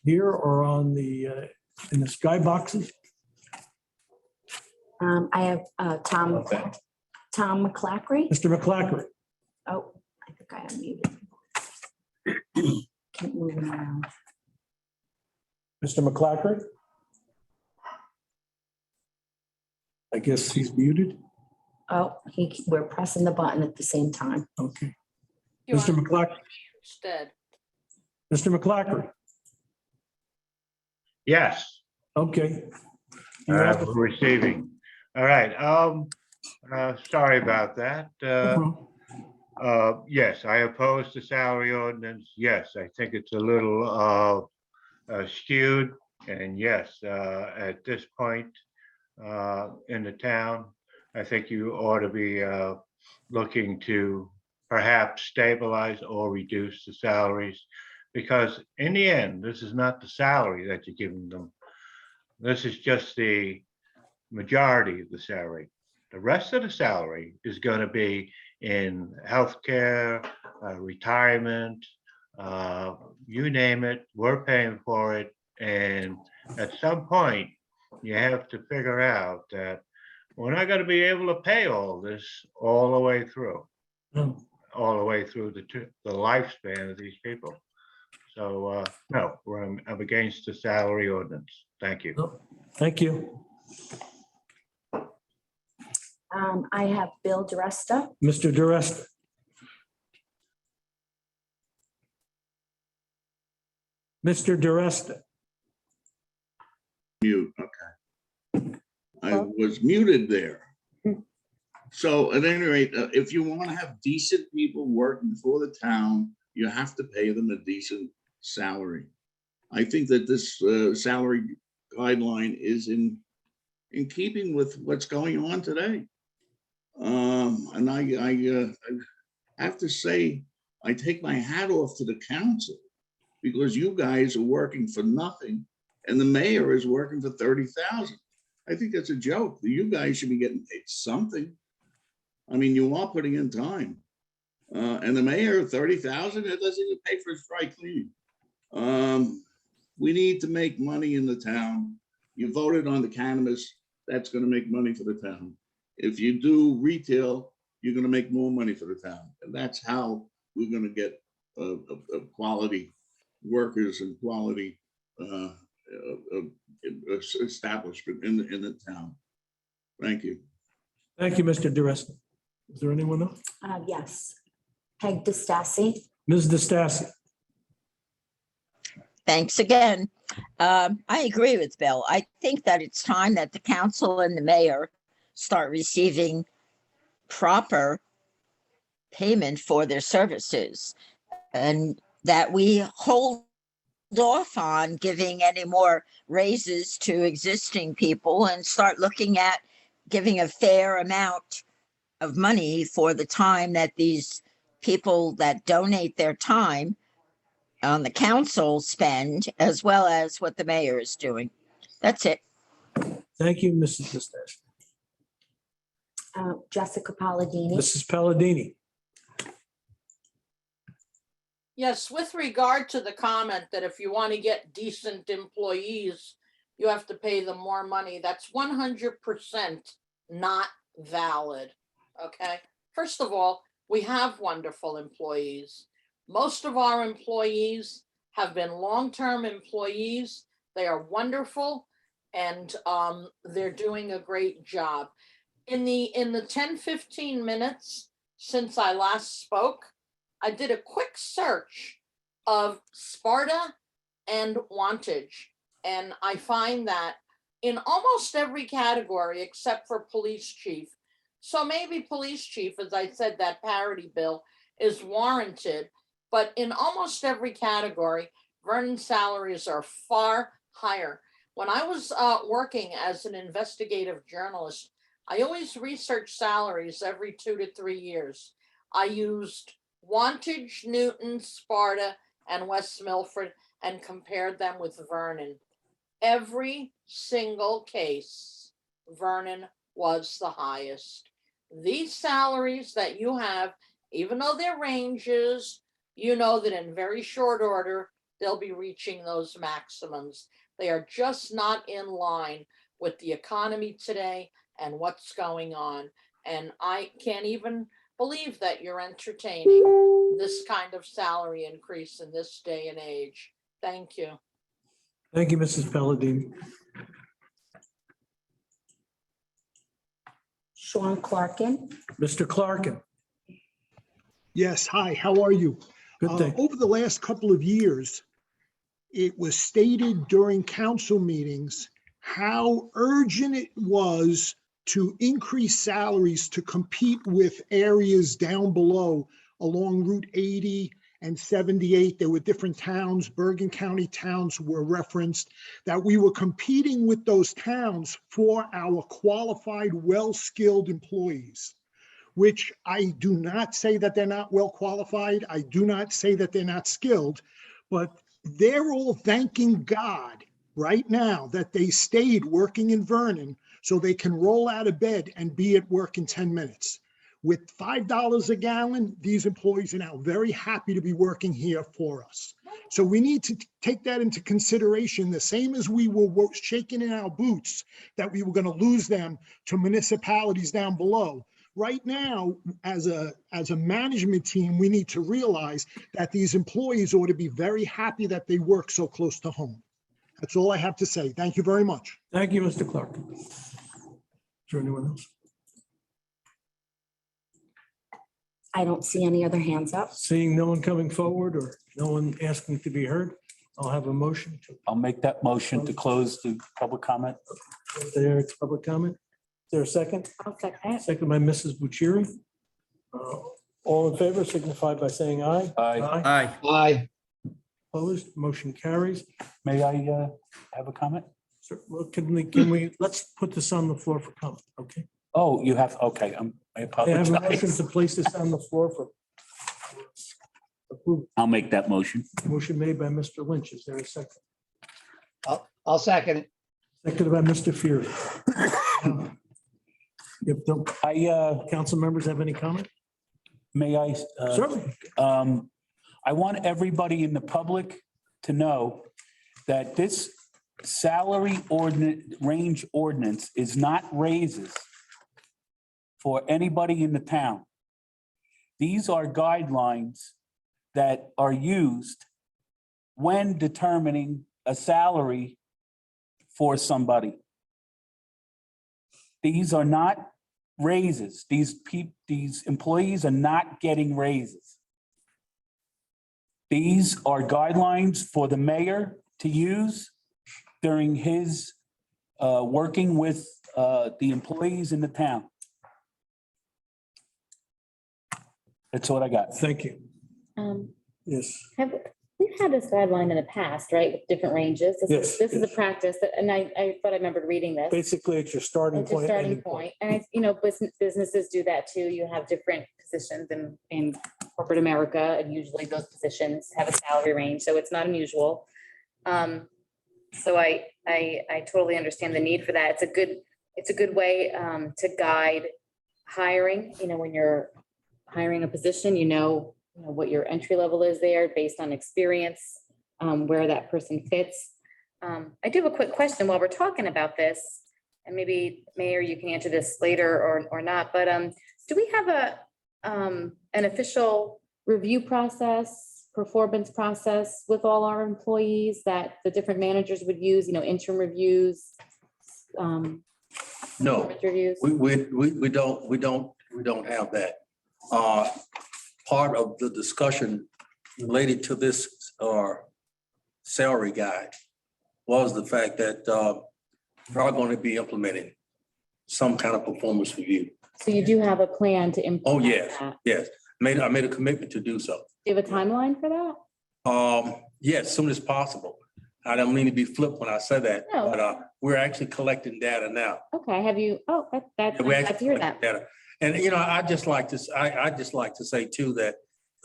here or on the, in the sky boxes? I have Tom McClackery. Mr. McClackery. Oh, I think I unmuted. Can't move around. Mr. McClackery? I guess he's muted. Oh, we're pressing the button at the same time. Okay. You Mr. want McClackery, Instead. Mr. McClackery. Yes, Okay. You have the- receiving. All right, sorry about that. Yes, I oppose the salary ordinance. Yes, I think it's a little skewed. And yes, at this point in the town, I think you ought to be looking to perhaps stabilize or reduce the salaries. Because in the end, this is not the salary that you're giving them. This is just the majority of the salary. The rest of the salary is going to be in healthcare, retirement, you name it, we're paying for it. And at some point, you have to figure out that we're not going to be able to pay all this all the way through, all the way through the lifespan of these people. So, no, I'm against the salary ordinance. Thank you. Thank you. I have Bill DeResta. Mr. DeResta. Mr. DeResta. Mute, okay. I was muted there. So at any rate, if you want to have decent people working for the town, you have to pay them a decent salary. I think that this salary guideline is in keeping with what's going on today. And I have to say, I take my hat off to the council because you guys are working for nothing and the mayor is working for 30,000. I think that's a joke. You guys should be getting paid something. I mean, you are putting in time. And the mayor, 30,000, it doesn't even pay for his dry cleaning. We need to make money in the town. You voted on the cannabis, that's going to make money for the town. If you do retail, you're gonna make more money for the town. And that's how we're gonna get quality workers and quality establishment in the town. Thank you. Thank you, Mr. DeResta. Is there anyone else? Yes. Peg DeStacy. Ms. DeStacy. Thanks again. I agree with Bill. I think that it's time that the council and the mayor start receiving proper payment for their services, and that we hold off on giving any more raises to existing people and start looking at giving a fair amount of money for the time that these people that donate their time on the council spend, as well as what the mayor is doing. That's it. Thank you, Mrs. DeStacy. Jessica Palladini. Mrs. Palladini. Yes, with regard to the comment that if you want to get decent employees, you have to pay them more money, that's 100% not valid, okay? First of all, we have wonderful employees. Most of our employees have been long-term employees. They are wonderful, and they're doing a great job. In the 10, 15 minutes since I last spoke, I did a quick search of Sparta and Wantage, and I find that in almost every category except for police chief. So maybe police chief, as I said, that parity bill is warranted, but in almost every category, Vernon's salaries are far higher. When I was working as an investigative journalist, I always researched salaries every 2 to 3 years. I used Wantage, Newton, Sparta, and West Milford and compared them with Vernon. Every single case, Vernon was the highest. These salaries that you have, even though they're ranges, you know that in very short order, they'll be reaching those maximums. They are just not in line with the economy today and what's going on. And I can't even believe that you're entertaining this kind of salary increase in this day and age. Thank you. Thank you, Mrs. Palladini. Sean Clarkin. Mr. Clarkin. Yes, hi, how are you? Good day. Over the last couple of years, it was stated during council meetings how urgent it was to increase salaries to compete with areas down below along Route 80 and 78. There were different towns, Bergen County towns were referenced, that we were competing with those towns for our qualified, well-skilled employees, which I do not say that they're not well qualified. I do not say that they're not skilled, but they're all thanking God right now that they stayed working in Vernon so they can roll out of bed and be at work in 10 minutes. With $5 a gallon, these employees are now very happy to be working here for us. So we need to take that into consideration, the same as we were shaking in our boots that we were going to lose them to municipalities down below. Right now, as a management team, we need to realize that these employees ought to be very happy that they work so close to home. That's all I have to say. Thank you very much. Thank you, Mr. Clark. Is there anyone else? I don't see any other hands up. Seeing no one coming forward or no one asking to be heard, I'll have a motion to. I'll make that motion to close the public comment. There, it's public comment. Is there a second? I'll second that. Second by Mrs. Bucieri. All in favor signify by saying aye. Aye. Aye. Aye. Opposed, motion carries. May I have a comment? Sir, well, can we, let's put this on the floor for comment, okay? Oh, you have, okay, I I have a motion apologize. to place this on the floor for approval. I'll make that motion. Motion made by Mr. Lynch. Is there a second? I'll second it. Seconded by Mr. Fury. If the council members have any comment? May I? Certainly. I want everybody in the public to know that this salary range ordinance is not raises for anybody in the town. These are guidelines that are used when determining a salary for somebody. These are not raises. These employees are not getting raises. These are guidelines for the mayor to use during his working with the employees in the town. That's what I got. Thank you. Yes. We've had this guideline in the past, right, with different ranges. Yes, This is a yes. practice, and I thought I remembered reading this. Basically, it's your starting It's a point. starting ending point. point. And businesses do that too. You have different positions in corporate America, and usually those positions have a salary range, so it's not unusual. So I totally understand the need for that. It's a good way to guide hiring, when you're hiring a position, what your entry level is there based on experience, where that person fits. I do have a quick question while we're talking about this, and maybe Mayor, you can answer this later or not, but do we have an official review process, performance process with all our employees that the different managers would use, interim reviews? No, performance reviews? we don't have that. Part of the discussion related to this salary guide was the fact that we are going to be implementing some kind of performance review. So you do have a plan to implement Oh, yes, that? yes. I made a commitment to do so. Do you have a timeline for that? Yes, soon as possible. I don't mean to be flip when I say that, No. but we're actually collecting data now. Okay, have you, that's, I'm We're glad actually to hear collecting that. data. And, I just like to say too, that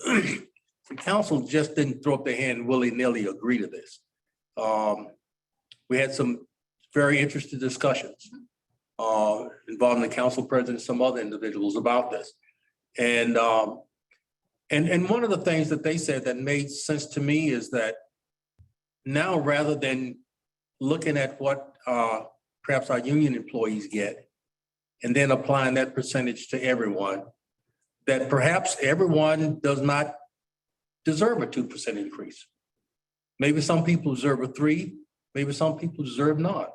the council just didn't throw up their hand willy-nilly agree to this. We had some very interesting discussions involving the council president and some other individuals about this. And one of the things that they said that made sense to me is that now, rather than looking at what perhaps our union employees get and then applying that percentage to everyone, that perhaps everyone does not deserve a 2% increase. Maybe some people deserve a 3%, maybe some people deserve none.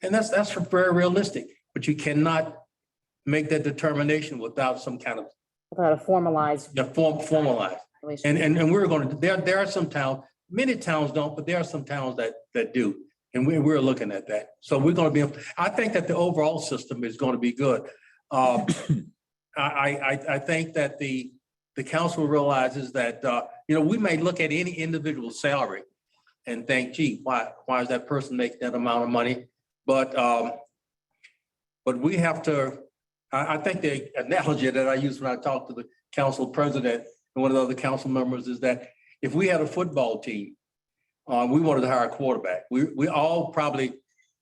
And that's very realistic, but you cannot make that determination without some kind of Without a formalized. formalized. And we're going to, there are some towns, many towns don't, but there are some towns that do. And we're looking at that. So we're going to be, I think that the overall system is going to be good. I think that the council realizes that, we may look at any individual salary and think, gee, why is that person making that amount of money? But we have to, I think the analogy that I use when I talk to the council president and one of the other council members is that if we had a football team, we wanted to hire a quarterback. We all probably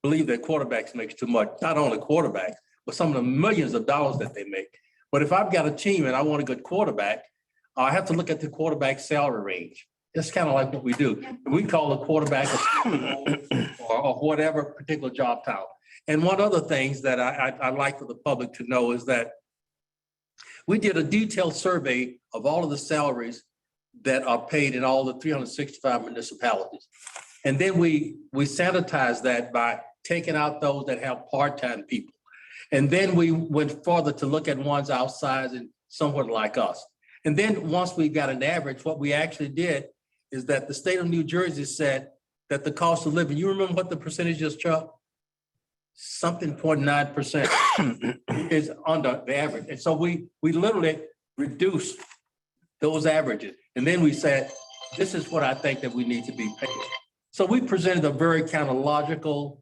believe that quarterbacks makes too much, not only quarterbacks, but some of the millions of dollars that they make. But if I've got a team and I want a good quarterback, I have to look at the quarterback salary range. It's kind of like what we do. We call the quarterback or whatever particular job title. And one other things that I like for the public to know is that we did a detailed survey of all of the salaries that are paid in all the 365 municipalities. And then we sanitized that by taking out those that have part-time people. And then we went further to look at ones our size and somewhat like us. And then once we got an average, what we actually did is that the state of New Jersey said that the cost of living, you remember what the percentage is, Chuck? Something 0.9% is under the average. And so we literally reduced those averages. And then we said, this is what I think that we need to be paid. So we presented a very kind of logical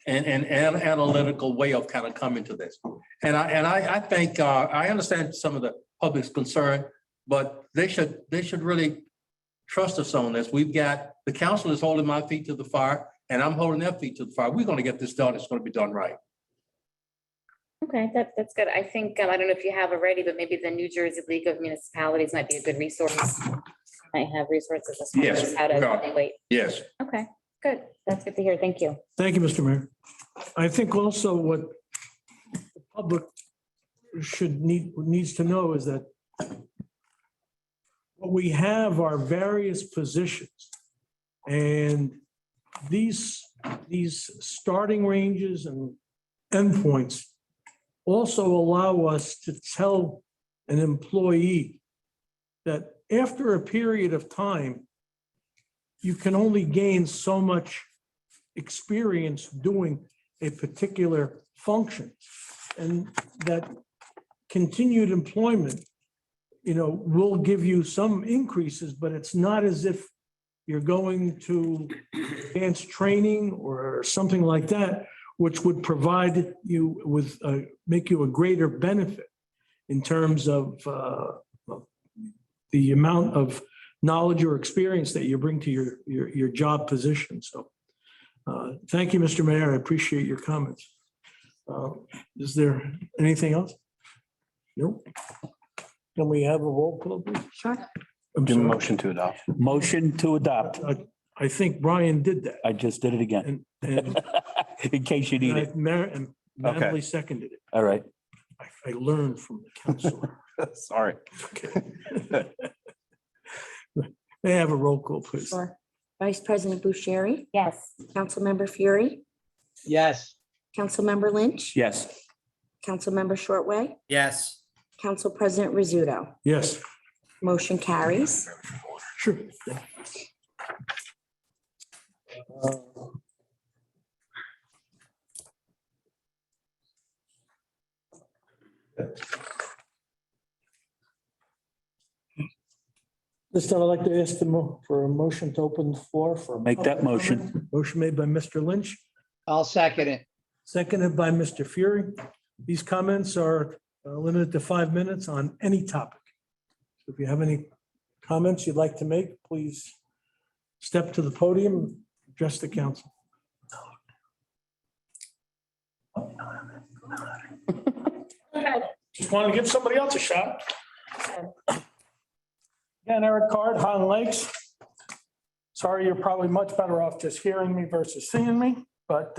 and analytical way of kind of coming to this. And I think I understand some of the public's concern, but they should really trust us on this. We've got, the council is holding my feet to the fire and I'm holding their feet to the fire. We're going to get this done. It's going to be done right. Okay, that's good. I think, I don't know if you have already, but maybe the New Jersey League of Municipalities might be a good resource. Might have resources as far Yes, as how to evaluate. Yes. Okay, good. That's good to hear. Thank you. Thank you, Mr. Mayor. I think also what the public needs to know is that what we have are various positions. And these starting ranges and endpoints also allow us to tell an employee that after a period of time, you can only gain so much experience doing a particular function. And that continued employment, will give you some increases, but it's not as if you're going to advanced training or something like that, which would provide you with, make you a greater benefit in terms of the amount of knowledge or experience that you bring to your job position. So thank you, Mr. Mayor. I appreciate your comments. Is there anything else? Nope. Can we have a roll call, please? Sure. I'm Do a sorry. motion to adopt. Motion to adopt. I think Brian did that. I just did it again, And in case you need it. and Natalie seconded it. All right. I learned from the counselor. Sorry. May I have a roll call, please? Sure. Vice President Bucieri, Yes. Councilmember Fury, Yes. Councilmember Lynch, Yes. Councilmember Shortway, Yes. Council President Rizzuto. Yes. Motion carries. Sure. This time I'd like to ask for a motion to open the floor for. Make that motion. Motion made by Mr. Lynch, I'll second it. seconded by Mr. Fury. These comments are limited to 5 minutes on any topic. So if you have any comments you'd like to make, please step to the podium, address the council. Just want to give somebody else a shot. Again, Eric Card, Highland Lakes. Sorry, you're probably much better off just hearing me versus seeing me, but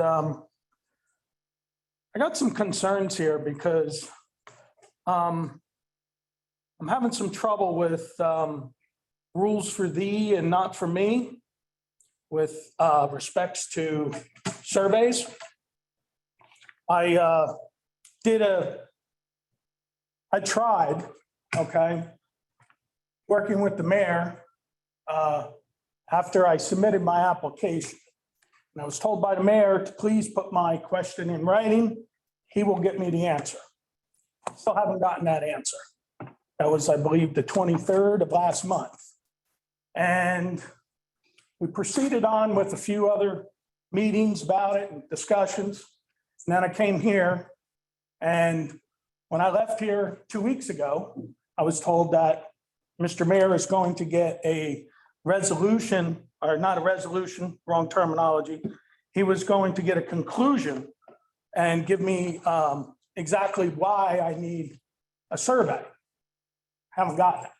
I got some concerns here because I'm having some trouble with rules for thee and not for me with respects to surveys. I tried, okay, working with the mayor after I submitted my application. And I was told by the mayor to please put my question in writing. He will get me the answer. Still haven't gotten that answer. That was, I believe, the 23rd of last month. And we proceeded on with a few other meetings about it and discussions. And then I came here, and when I left here 2 weeks ago, I was told that Mr. Mayor is going to get a resolution, or not a resolution, wrong terminology. He was going to get a conclusion and give me exactly why I need a survey. Haven't gotten it.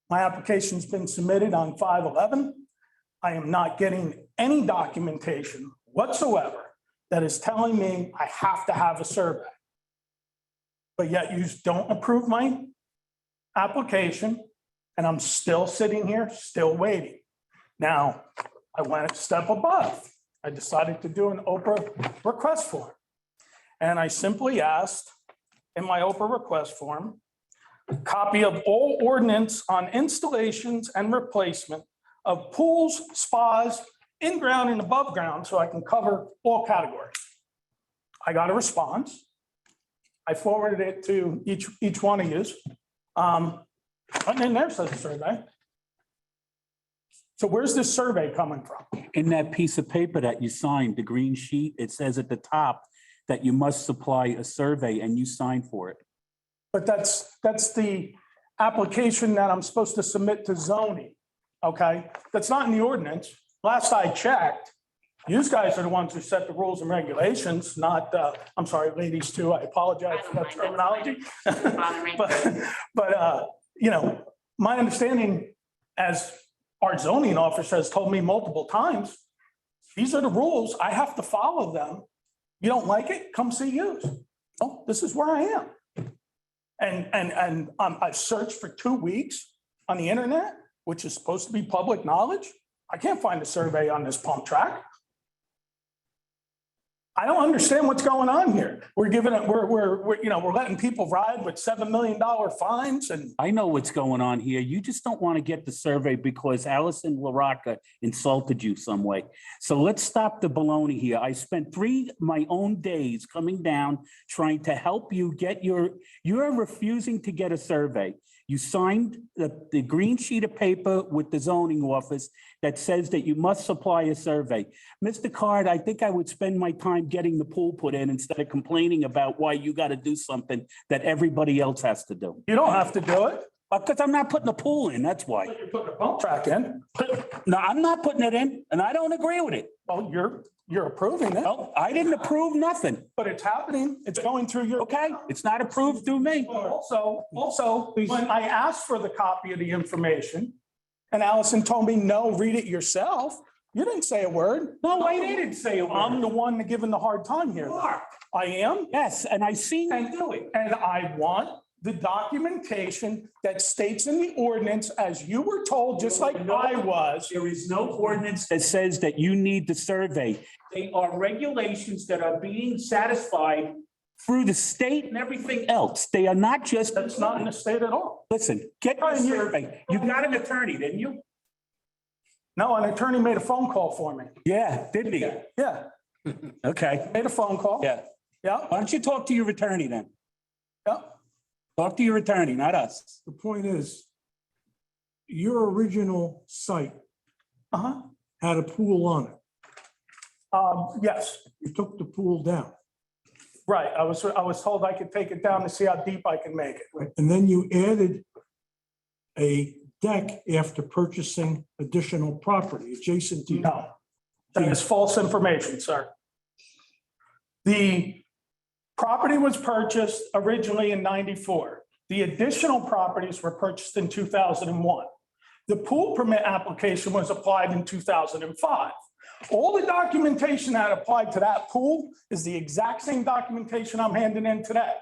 My application's been submitted on 5/11. I am not getting any documentation whatsoever that is telling me I have to have a survey. But yet you don't approve my application, and I'm still sitting here, still waiting. Now, I went a step above. I decided to do an Oprah request form. And I simply asked in my Oprah request form, a copy of all ordinance on installations and replacement of pools, spas, in-ground and above ground, so I can cover all categories. I got a response. I forwarded it to each one of you. And then there says a survey. So where's this survey coming from? In that piece of paper that you signed, the green sheet, it says at the top that you must supply a survey and you signed for it. But that's the application that I'm supposed to submit to zoning, okay? That's not in the ordinance. Last I checked, you guys are the ones who set the rules and regulations, not, I'm sorry, ladies too, I apologize for that terminology. But you know, my understanding, as our zoning officer has told me multiple times, these are the rules, I have to follow them. You don't like it, come see you. Oh, this is where I am. And I've searched for 2 weeks. on the internet, which is supposed to be public knowledge. I can't find a survey on this pump track. I don't understand what's going on here. We're giving it, we're letting people ride with $7 million fines and I know what's going on here. You just don't want to get the survey because Allison LaRocca insulted you some way. So let's stop the baloney here. I spent 3 my own days coming down, trying to help you get you're refusing to get a survey. You signed the green sheet of paper with the zoning office that says that you must supply a survey. Mr. Card, I think I would spend my time getting the pool put in instead of complaining about why you got to do something that everybody else has to do. you don't have to do it. Because I'm not putting a pool in, that's why. You're putting a pump track in. No, I'm not putting it in, and I don't agree with it. Well, you're approving it, No, I didn't approve nothing. but it's happening. It's going through your. Okay, it's not approved through me. Also, when I asked for the copy of the information and Allison told me, no, read it yourself, you didn't say a word. No, I didn't say a I'm word. the one giving the hard time here. You are. I am. Yes, and I seen you do it. And I want the documentation that states in the ordinance, as you were told, just like I was. There is no ordinance that says that you need the survey. They are regulations that are being satisfied through the state and everything else. They are not just. That's not in the state at all. Listen, get the survey. You got an attorney, didn't you? No, an attorney made a phone call for me. Yeah, didn't he? Yeah, Okay, made a phone call. yeah. Yeah, Why don't you talk to your attorney then? yeah. Talk to your attorney, not us. The point is, your original site Uh-huh. had a pool on it. Yes, You took the pool down. right. I was told I could take it down to see how deep I can make it. And then you added a deck after purchasing additional property adjacent to. No, that is false information, sir. The property was purchased originally in 94. The additional properties were purchased in 2001. The pool permit application was applied in 2005. All the documentation that applied to that pool is the exact same documentation I'm handing in today.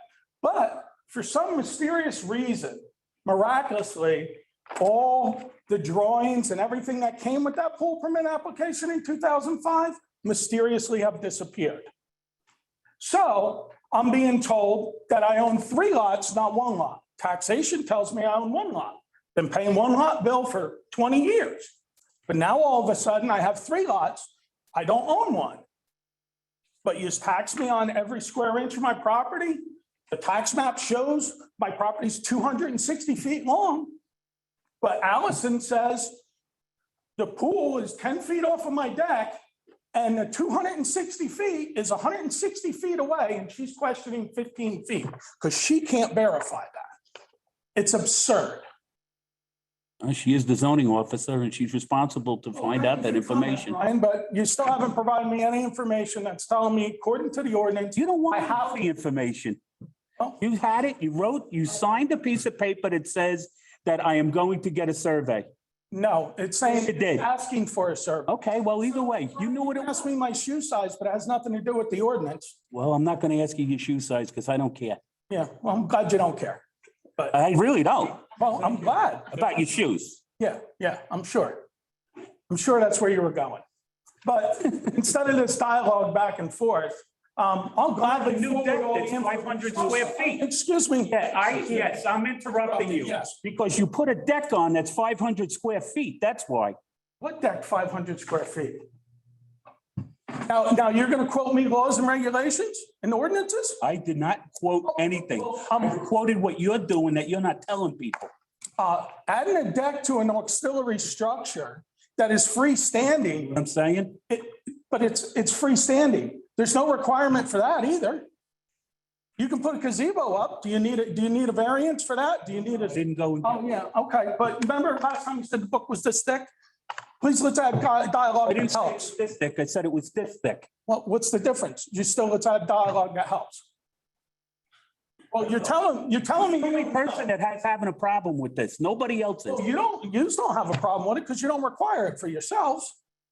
But for some mysterious reason, miraculously, all the drawings and everything that came with that pool permit application in 2005 mysteriously have disappeared. So I'm being told that I own 3 lots, not 1 lot. Taxation tells me I own 1 lot. Been paying 1 lot bill for 20 years. But now all of a sudden I have 3 lots. I don't own 1. But you tax me on every square inch of my property. The tax map shows my property's 260 feet long. But Allison says the pool is 10 feet off of my deck and the 260 feet is 160 feet away and she's questioning 15 feet because she can't verify that. It's absurd. She is the zoning officer and she's responsible to find out that information. Ryan, but you still haven't provided me any information that's telling me, according to the ordinance, You don't want I have the information. Oh. You had it, you signed a piece of paper that says that I am going to get a survey. no, it's saying It did. asking for a survey. Okay, well, either way, you knew what it was. Ask me my shoe size, but it has nothing to do with the ordinance. Well, I'm not gonna ask you your shoe size because I don't care. Yeah, well, I'm glad you don't care. I really don't Well, I'm glad. about your shoes. Yeah, I'm sure. I'm sure that's where you were going. But instead of this dialogue back and forth, I'll gladly. The new forward deck all the that's 500 square feet. Excuse me. Yes, I'm interrupting you. Yes. Because you put a deck on that's 500 square feet, that's why. What deck, 500 square feet? Now you're going to quote me laws and regulations and ordinances? I did not quote anything. I quoted what you're doing that you're not telling people. Adding a deck to an auxiliary structure that is freestanding, What I'm saying? but it's freestanding. There's no requirement for that either. You can put a gazebo up. Do you need a variance for that? Do you need a? Didn't go. Oh, yeah, okay. But remember last time you said the book was this thick? Please, let's have I dialogue didn't that say it helps. was this thick. I said it was this thick. Well, what's the difference? Let's have dialogue that helps. Well, you're telling me. The only person that has having a problem with this, nobody else is. You don't have a problem with it because you don't require it for yourselves.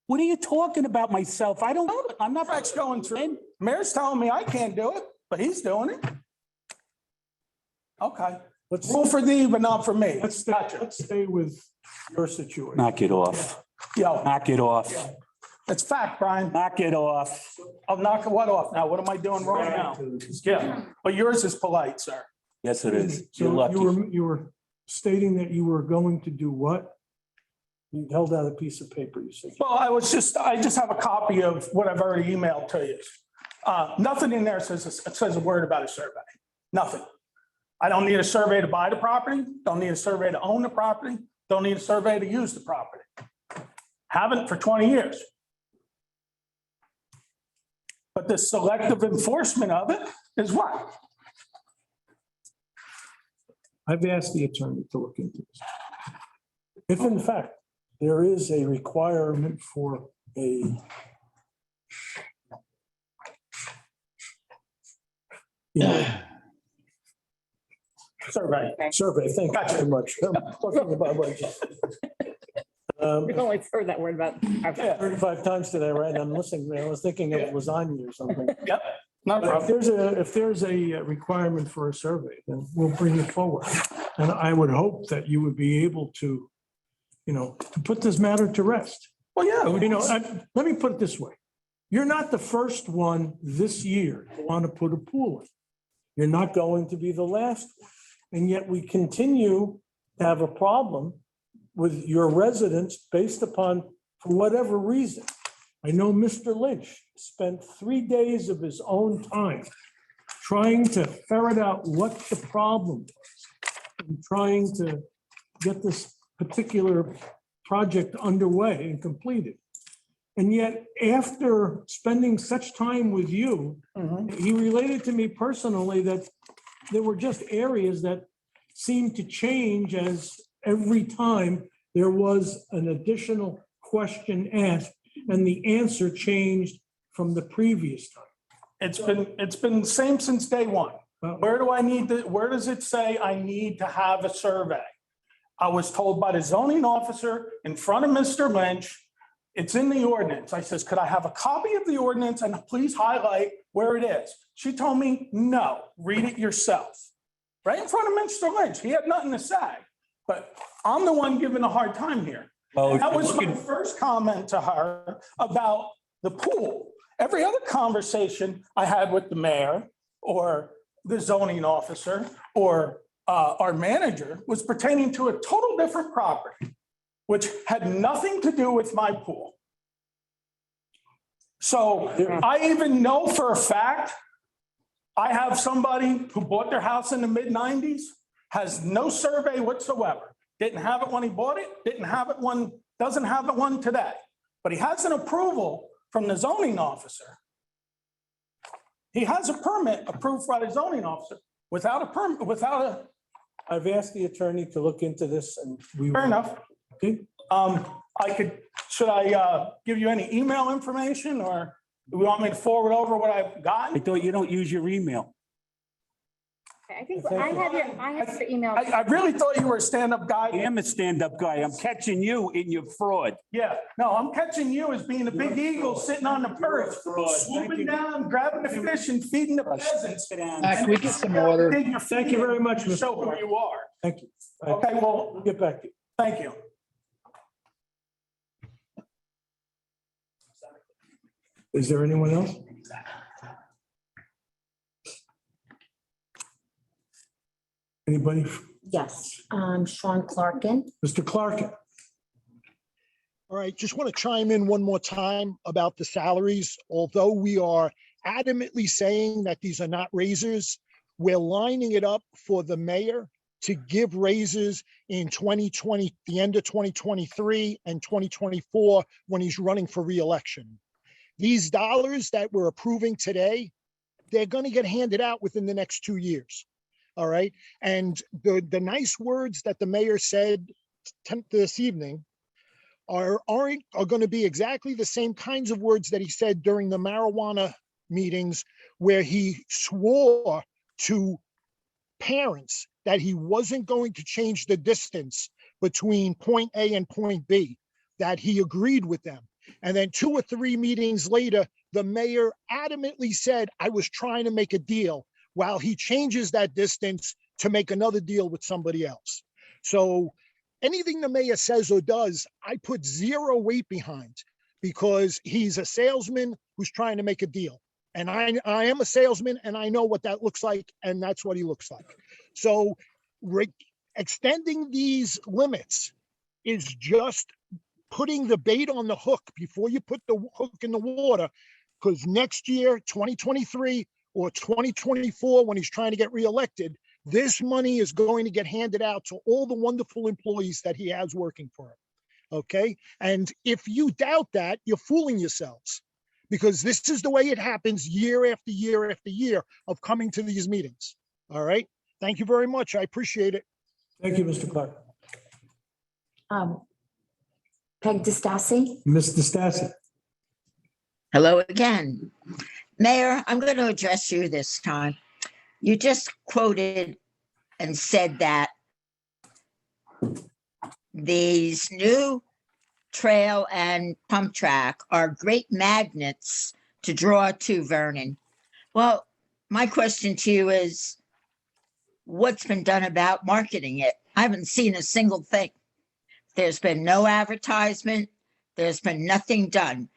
What are you talking about myself? I'm not. Facts going through. Mayor's telling me I can't do it, but he's doing it. Okay, Let's, Rule for thee, but not for me. let's Gotcha. stay with your situation. Knock it off. Yo, Knock it off. it's fact, Brian. Knock it off. I'll knock what off now? What am I doing wrong now? Yeah, but yours is polite, sir. Yes, it is. So You're lucky. you were stating that you were going to do what? You held out a piece of paper, you said. Well, I just have a copy of what I've already emailed to you. Nothing in there says a word about a survey. Nothing. I don't need a survey to buy the property. Don't need a survey to own the property. Don't need a survey to use the property. Haven't for 20 years. But the selective enforcement of it is what? I've asked the attorney to look into this. If in fact there is a requirement for a Survey. survey, thank you very much. I'm talking about what I just- We've only heard that word about. 35 times today, right? And I'm listening, I was thinking of lasagna or something. Yep. No But problem. if there's a requirement for a survey, then we'll bring it forward. And I would hope that you would be able to, to put this matter to rest. Well, yeah. Let me put it this way. You're not the first one this year to want to put a pool in. You're not going to be the last one. And yet we continue to have a problem with your residents based upon, for whatever reason. I know Mr. Lynch spent 3 days of his own time trying to ferret out what the problem was and trying to get this particular project underway and completed. And yet, after spending such time with you, he related to me personally that there were just areas that seemed to change as every time there was an additional question asked and the answer changed from the previous time. It's been the same since day one. Where does it say I need to have a survey? I was told by the zoning officer in front of Mr. Lynch, it's in the ordinance. I says, could I have a copy of the ordinance and please highlight where it is? She told me, no, read it yourself. Right in front of Mr. Lynch. He had nothing to say, but I'm the one giving a hard time here. Well, That was my first comment to her about the pool. Every other conversation I had with the mayor or the zoning officer or our manager was pertaining to a total different property, which had nothing to do with my pool. So I even know for a fact, I have somebody who bought their house in the mid-90s, has no survey whatsoever. Didn't have it when he bought it, doesn't have it one today. But he has an approval from the zoning officer. He has a permit approved by the zoning officer without a permit, I've asked the attorney to look into this and we. fair enough. Okay. Should I give you any email information or do you want me to forward over what I've I gotten? thought you don't use your email. I think I have your email. I really thought you were a stand-up I guy. am a stand-up guy. I'm catching you in your fraud. Yeah, no, I'm catching you as being a big eagle sitting on the perch, swooping down, grabbing the fish and feeding the peasants. Can we get some water? Thank you very much, Mr. Show who you are. Thank you. Okay, well, We'll get back to you. thank you. Is there anyone else? Anybody? Yes, Sean Clarkin. Mr. Clarkin? All right, just want to chime in one more time about the salaries. Although we are adamantly saying that these are not raises, we're lining it up for the mayor to give raises in 2020, the end of 2023 and 2024 when he's running for reelection. These dollars that we're approving today, they're going to get handed out within the next 2 years. All right. And the nice words that the mayor said this evening are going to be exactly the same kinds of words that he said during the marijuana meetings, where he swore to parents that he wasn't going to change the distance between point A and point B, that he agreed with them. And then 2 or 3 meetings later, the mayor adamantly said, I was trying to make a deal, while he changes that distance to make another deal with somebody else. So anything the mayor says or does, I put zero weight behind because he's a salesman who's trying to make a deal. And I am a salesman and I know what that looks like, and that's what he looks like. So extending these limits is just putting the bait on the hook before you put the hook in the water, because next year, 2023 or 2024, when he's trying to get reelected, this money is going to get handed out to all the wonderful employees that he has working for him. Okay. And if you doubt that, you're fooling yourselves, because this is the way it happens year after year after year of coming to these meetings. All right. Thank you very much. I appreciate it. Thank you, Mr. Clark. Peg DeStassi? Ms. DeStassi. Hello again. Mayor, I'm going to address you this time. You just quoted and said that these new trail and pump track are great magnets to draw to Vernon. Well, my question to you is, what's been done about marketing it? I haven't seen a single thing. There's been no advertisement. There's been nothing done.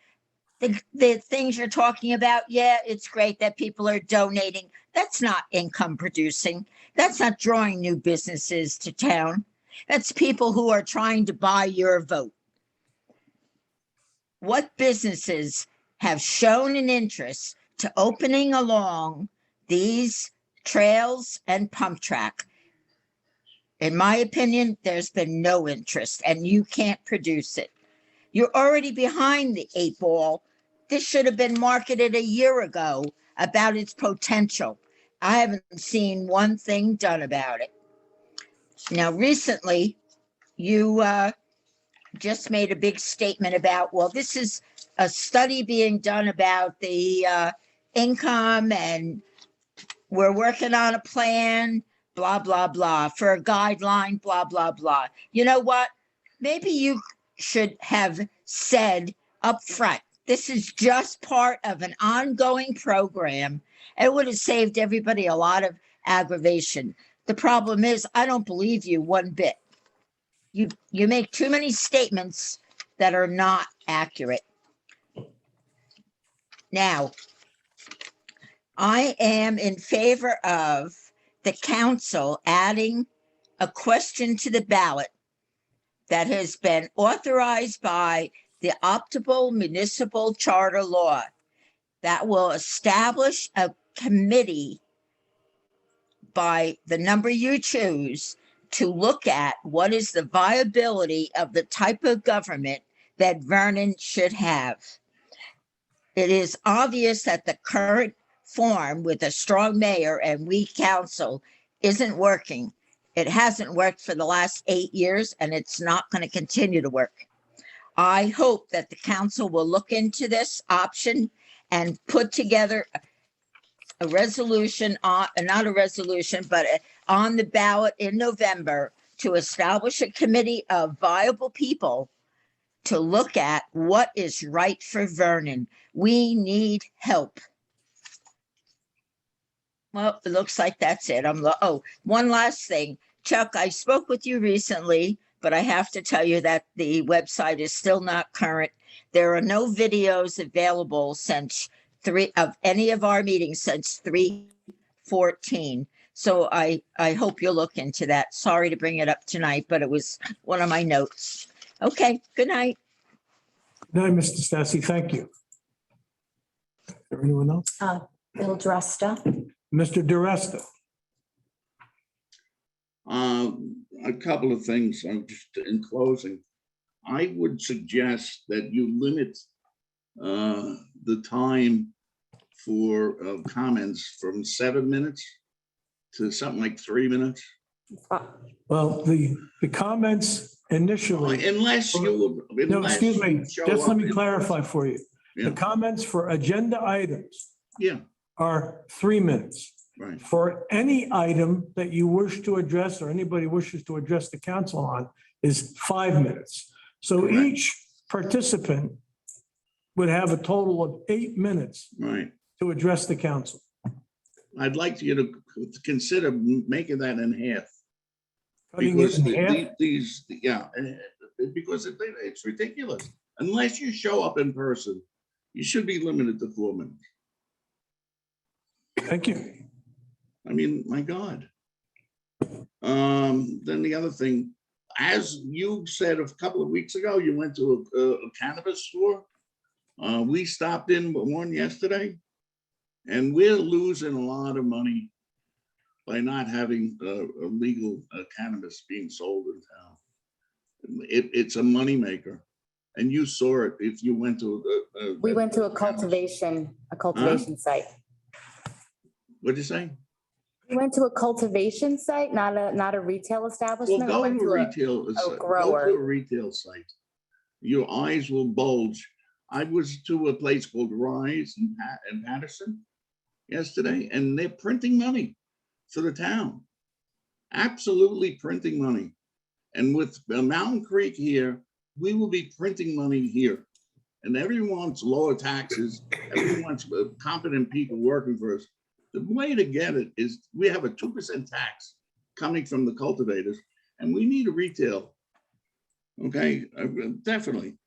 The things you're talking about, yeah, it's great that people are donating. That's not income producing. That's not drawing new businesses to town. That's people who are trying to buy your vote. What businesses have shown an interest to opening along these trails and pump track? In my opinion, there's been no interest, and you can't produce it. You're already behind the 8 ball. This should have been marketed a year ago about its potential. I haven't seen one thing done about it. Now, recently, you just made a big statement about, well, this is a study being done about the income, and we're working on a plan, blah, blah, blah, for a guideline, blah, blah, blah. You know what? Maybe you should have said up front, this is just part of an ongoing program. It would have saved everybody a lot of aggravation. The problem is, I don't believe you one bit. You make too many statements that are not accurate. Now, I am in favor of the council adding a question to the ballot that has been authorized by the optimal municipal charter law that will establish a committee by the number you choose to look at what is the viability of the type of government that Vernon should have. It is obvious that the current form with a strong mayor and weak council isn't working. It hasn't worked for the last 8 years, and it's not going to continue to work. I hope that the council will look into this option and put together a resolution on, not a resolution, but on the ballot in November to establish a committee of viable people to look at what is right for Vernon. We need help. Well, it looks like that's it. One last thing. Chuck, I spoke with you recently, but I have to tell you that the website is still not current. There are no videos available since any of our meetings since 3/14. So I hope you'll look into that. Sorry to bring it up tonight, but it was one of my notes. Okay, good night. Good night, Mr. Stassi. Thank you. Is there anyone else? Bill Dresta? Mr. DeResta. A couple of things, just in closing. I would suggest that you limit the time for comments from 7 minutes to something like 3 minutes. Well, the comments initially. Unless you. No, excuse me, just let me clarify for you. Yeah. The comments for agenda items Yeah, are 3 minutes. right. For any item that you wish to address or anybody wishes to address the council on is 5 minutes. So Correct. each participant would have a total of 8 minutes Right. to address the council. I'd like you to consider making that in half. Cutting Because it in half? because it's ridiculous. Unless you show up in person, you should be limited to 4 minutes. Thank you. I mean, my God. Then the other thing, as you said a couple of weeks ago, you went to a cannabis store. We stopped in one yesterday, and we're losing a lot of money by not having illegal cannabis being sold in town. It's a moneymaker, and you saw it if you went to. We went to a cultivation site. What'd you say? We went to a cultivation site, not a retail Well, establishment. We go went to a to retail, a go grower. to a retail site. Your eyes will bulge. I was to a place called Rise in Patterson yesterday, and they're printing money for the town. Absolutely printing money. And with Mountain Creek here, we will be printing money here. And everyone wants lower taxes. Everyone wants competent people working for us. The way to get it is we have a 2% tax coming from the cultivators, and we need a retail. Okay, definitely.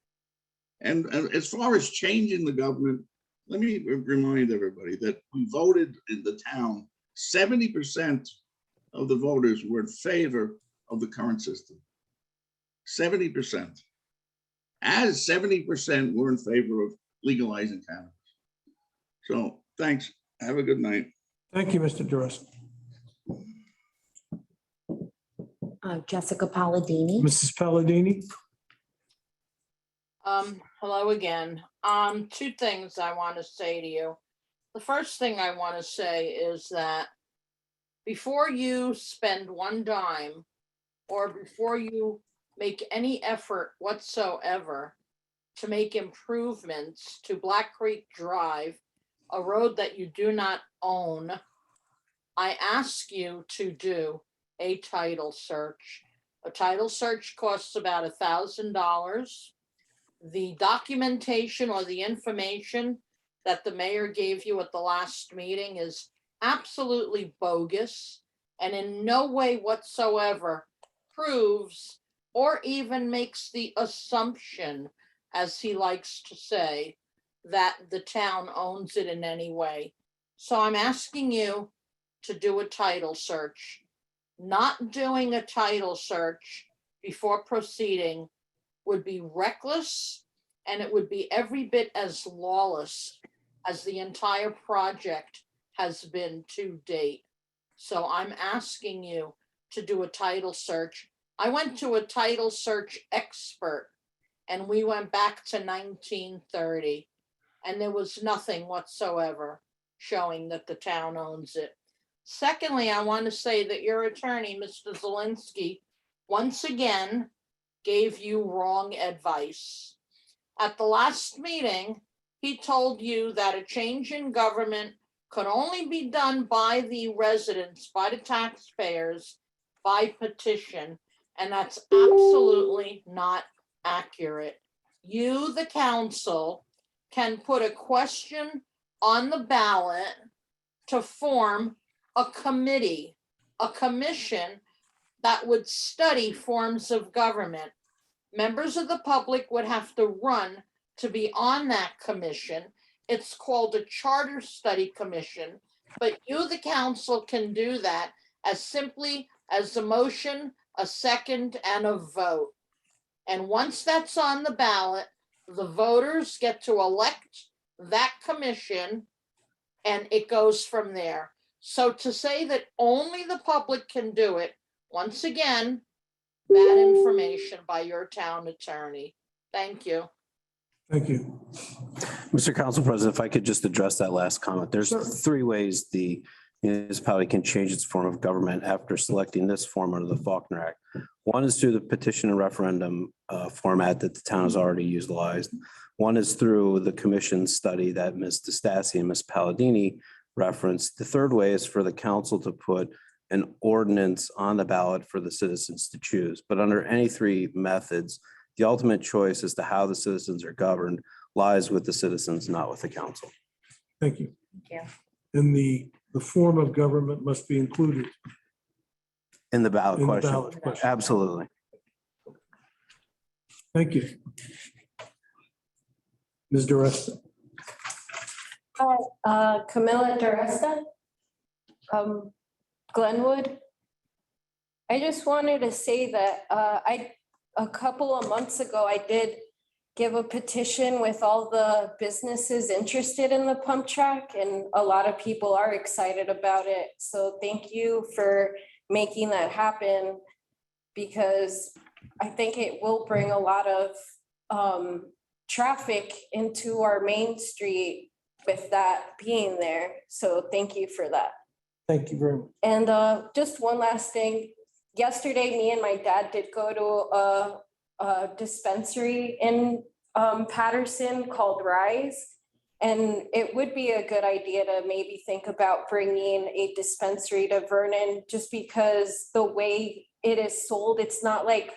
And as far as changing the government, let me remind everybody that we voted in the town, 70% of the voters were in favor of the current system. 70%. As 70% were in favor of legalizing cannabis. So thanks. Have a good night. Thank you, Mr. Durst. Jessica Palladini. Mrs. Palladini? Hello again. Two things I want to say to you. The first thing I want to say is that before you spend one dime or before you make any effort whatsoever to make improvements to Black Creek Drive, a road that you do not own, I ask you to do a title search. A title search costs about $1,000. The documentation or the information that the mayor gave you at the last meeting is absolutely bogus and in no way whatsoever proves or even makes the assumption, as he likes to say, that the town owns it in any way. So I'm asking you to do a title search. Not doing a title search before proceeding would be reckless, and it would be every bit as lawless as the entire project has been to date. So I'm asking you to do a title search. I went to a title search expert, and we went back to 1930, and there was nothing whatsoever showing that the town owns it. Secondly, I want to say that your attorney, Mr. Zelinski, once again gave you wrong advice. At the last meeting, he told you that a change in government could only be done by the residents, by the taxpayers, by petition, and that's absolutely not accurate. You, the council, can put a question on the ballot to form a committee, a commission that would study forms of government. Members of the public would have to run to be on that commission. It's called a charter study commission, but you, the council, can do that as simply as a motion, a second, and a vote. And once that's on the ballot, the voters get to elect that commission, and it goes from there. So to say that only the public can do it, once again, bad information by your town attorney. Thank you. Thank you. Mr. Council President, if I could just address that last comment. There's three ways the municipality can change its form of government after selecting this form under the Faulkner Act. One is through the petition and referendum format that the town has already utilized. One is through the commission study that Ms. DeStassi and Ms. Palladini referenced. The third way is for the council to put an ordinance on the ballot for the citizens to choose. But under any three methods, the ultimate choice as to how the citizens are governed lies with the citizens, not with the council. Thank you. Thank In the the form of government must be included In the ballot in the question. ballot question. Absolutely. Thank you. Ms. DeResta. Hi, Camilla DeResta, Glenwood. I just wanted to say that a couple of months ago, I did give a petition with all the businesses interested in the pump track, and a lot of people are excited about it. So thank you for making that happen, because I think it will bring a lot of traffic into our main street with that being there. So thank you for that. Thank you very much. And just one last thing. Yesterday, me and my dad did go to a dispensary in Patterson called Rise. And it would be a good idea to maybe think about bringing a dispensary to Vernon, just because the way it is sold, it's not like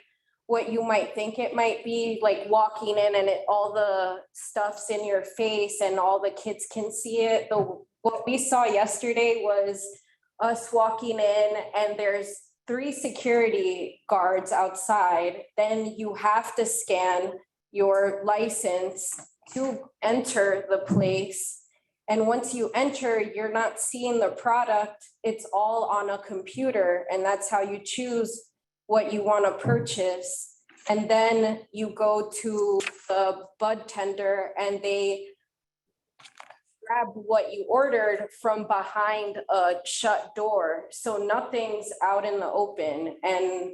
what you might think it might be, like walking in and all the stuff's in your face and all the kids can see it. What we saw yesterday was us walking in and there's 3 security guards outside. Then you have to scan your license to enter the place. And once you enter, you're not seeing the product. It's all on a computer, and that's how you choose what you want to purchase. And then you go to the bud tender and they grab what you ordered from behind a shut door. So nothing's out in the open. And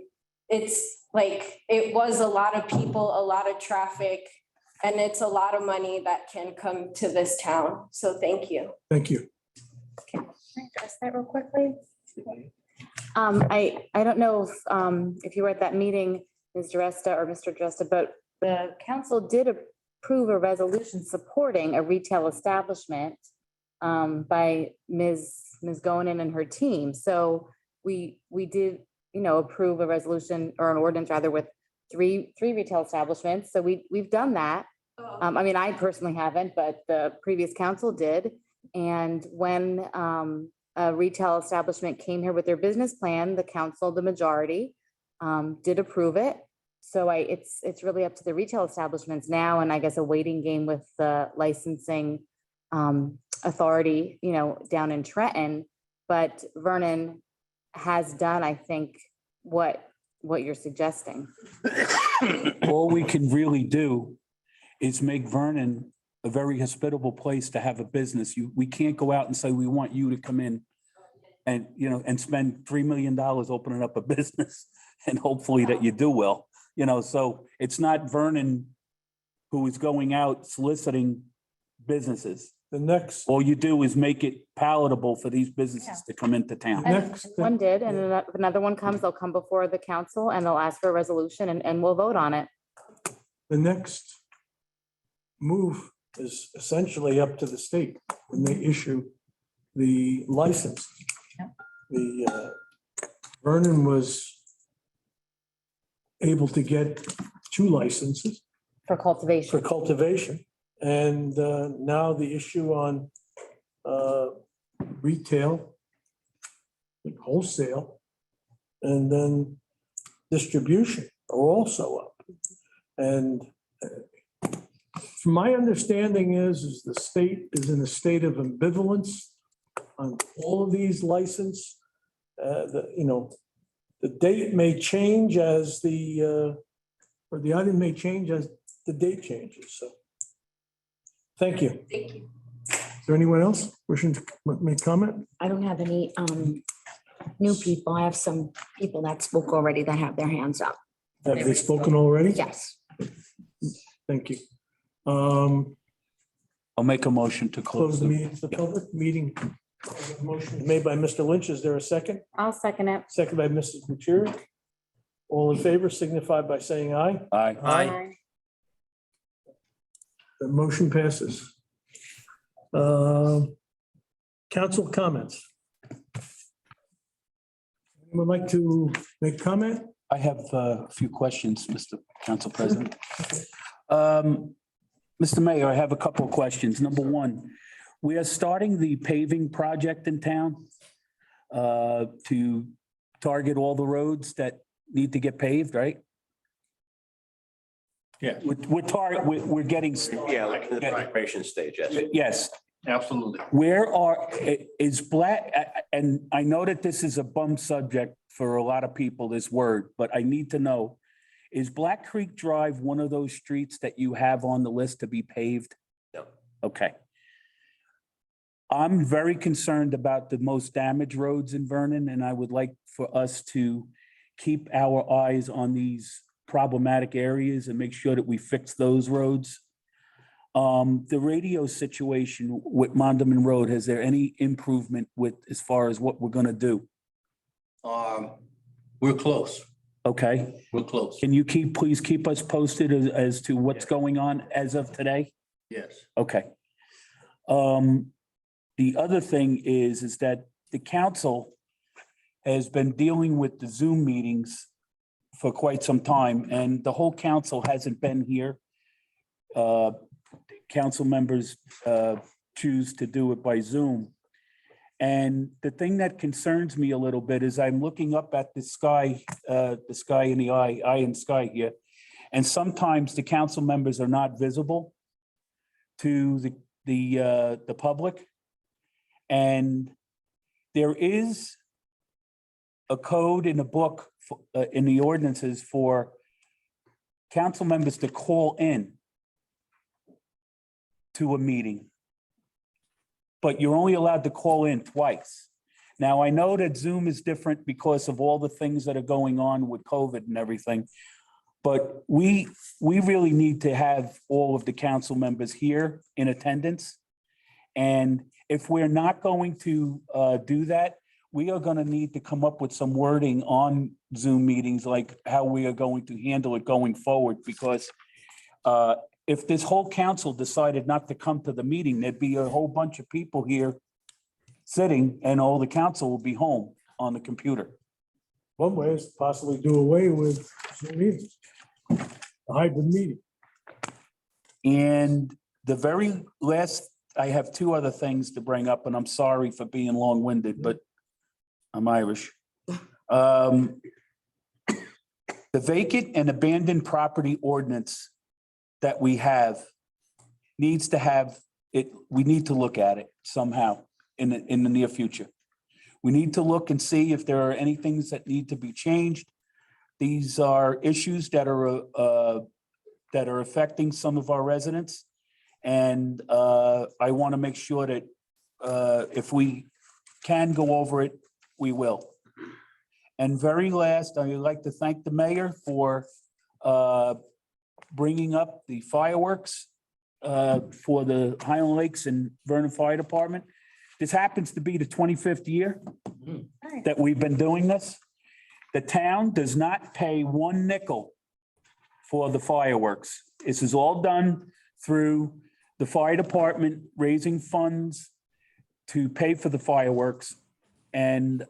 it's like, it was a lot of people, a lot of traffic, and it's a lot of money that can come to this town. So thank you. Thank you. Can I address that real quickly? I don't know if you were at that meeting, Ms. DeResta or Mr. DeResta, but the council did approve a resolution supporting a retail establishment by Ms. Goinen and her team. So we did, approve a resolution or an ordinance rather with three retail establishments. So we've done that. I mean, I personally haven't, but the previous council did. And when a retail establishment came here with their business plan, the council, the majority, did approve it. So it's really up to the retail establishments now, and I guess a waiting game with the licensing authority, down in Trenton. But Vernon has done, I think, what you're suggesting. All we can really do is make Vernon a very hospitable place to have a business. We can't go out and say, we want you to come in and, and spend $3 million opening up a business and hopefully that you do well. So it's not Vernon who is going out soliciting businesses. All you do is make it palatable for these businesses to come into town. And one did, and if another one comes, they'll come before the council and they'll ask for a resolution and we'll vote on it. The next move is essentially up to the state when they issue the license. The Vernon was able to get 2 licenses For cultivation. And now the issue on retail, wholesale, and then distribution are also up. And from my understanding is the state is in a state of ambivalence on all of these license. The date may change as or the item may change as the date changes. So thank you. Thank you. Is there anyone else wishing to make comment? I don't have any new people. I have some people that spoke already that have their hands up. Have they spoken already? Yes. Thank you. I'll make a motion to Close close the the meeting, the public meeting. Motion made by Mr. Lynch. Is there a second? I'll second it. Second by Mrs. Materi. All in favor signify by saying aye. Aye. Aye. The motion passes. Council comments. Anyone would like to make comment? I have a few questions, Mr. Council President. Mr. Mayor, I have a couple of questions. Number one, We are starting the paving project in town to target all the roads that need to get paved, right? Yeah. We're getting. Yeah, like in the preparation stage, yes. Yes. Absolutely. Where is Black, and I know that this is a bum subject for a lot of people, this word, but I need to know, is Black Creek Drive one of those streets that you have on the list to be paved? No. Okay. I'm very concerned about the most damaged roads in Vernon, and I would like for us to keep our eyes on these problematic areas and make sure that we fix those roads. The radio situation with Mondamin Road, has there any improvement with, as far as what we're gonna do? We're close. Okay, We're close. can you please keep us posted as to what's going on as of today? Yes. Okay. The other thing is that the council has been dealing with the Zoom meetings for quite some time, and the whole council hasn't been here. Council members choose to do it by Zoom. And the thing that concerns me a little bit is I'm looking up at the sky in the eye in sky here. And sometimes the council members are not visible to the public. And there is a code in the book, in the ordinances for council members to call in to a meeting, but you're only allowed to call in twice. Now, I know that Zoom is different because of all the things that are going on with COVID and everything, but we really need to have all of the council members here in attendance. And if we're not going to do that, we are going to need to come up with some wording on Zoom meetings, like how we are going to handle it going forward, because if this whole council decided not to come to the meeting, there'd be a whole bunch of people here sitting and all the council will be home on the computer. One way is to possibly do away with Zoom meetings, a hybrid meeting. And the very last, I have two other things to bring up, and I'm sorry for being long-winded, but I'm Irish. The vacant and abandoned property ordinance that we have needs to have it, we need to look at it somehow in the near future. We need to look and see if there are any things that need to be changed. These are issues that are affecting some of our residents. And I want to make sure that if we can go over it, we will. And very last, I would like to thank the mayor for bringing up the fireworks for the Highland Lakes and Vernon Fire Department. This happens to be the 25th year that we've been doing this. The town does not pay one nickel for the fireworks. This is all done through the fire department raising funds to pay for the fireworks. And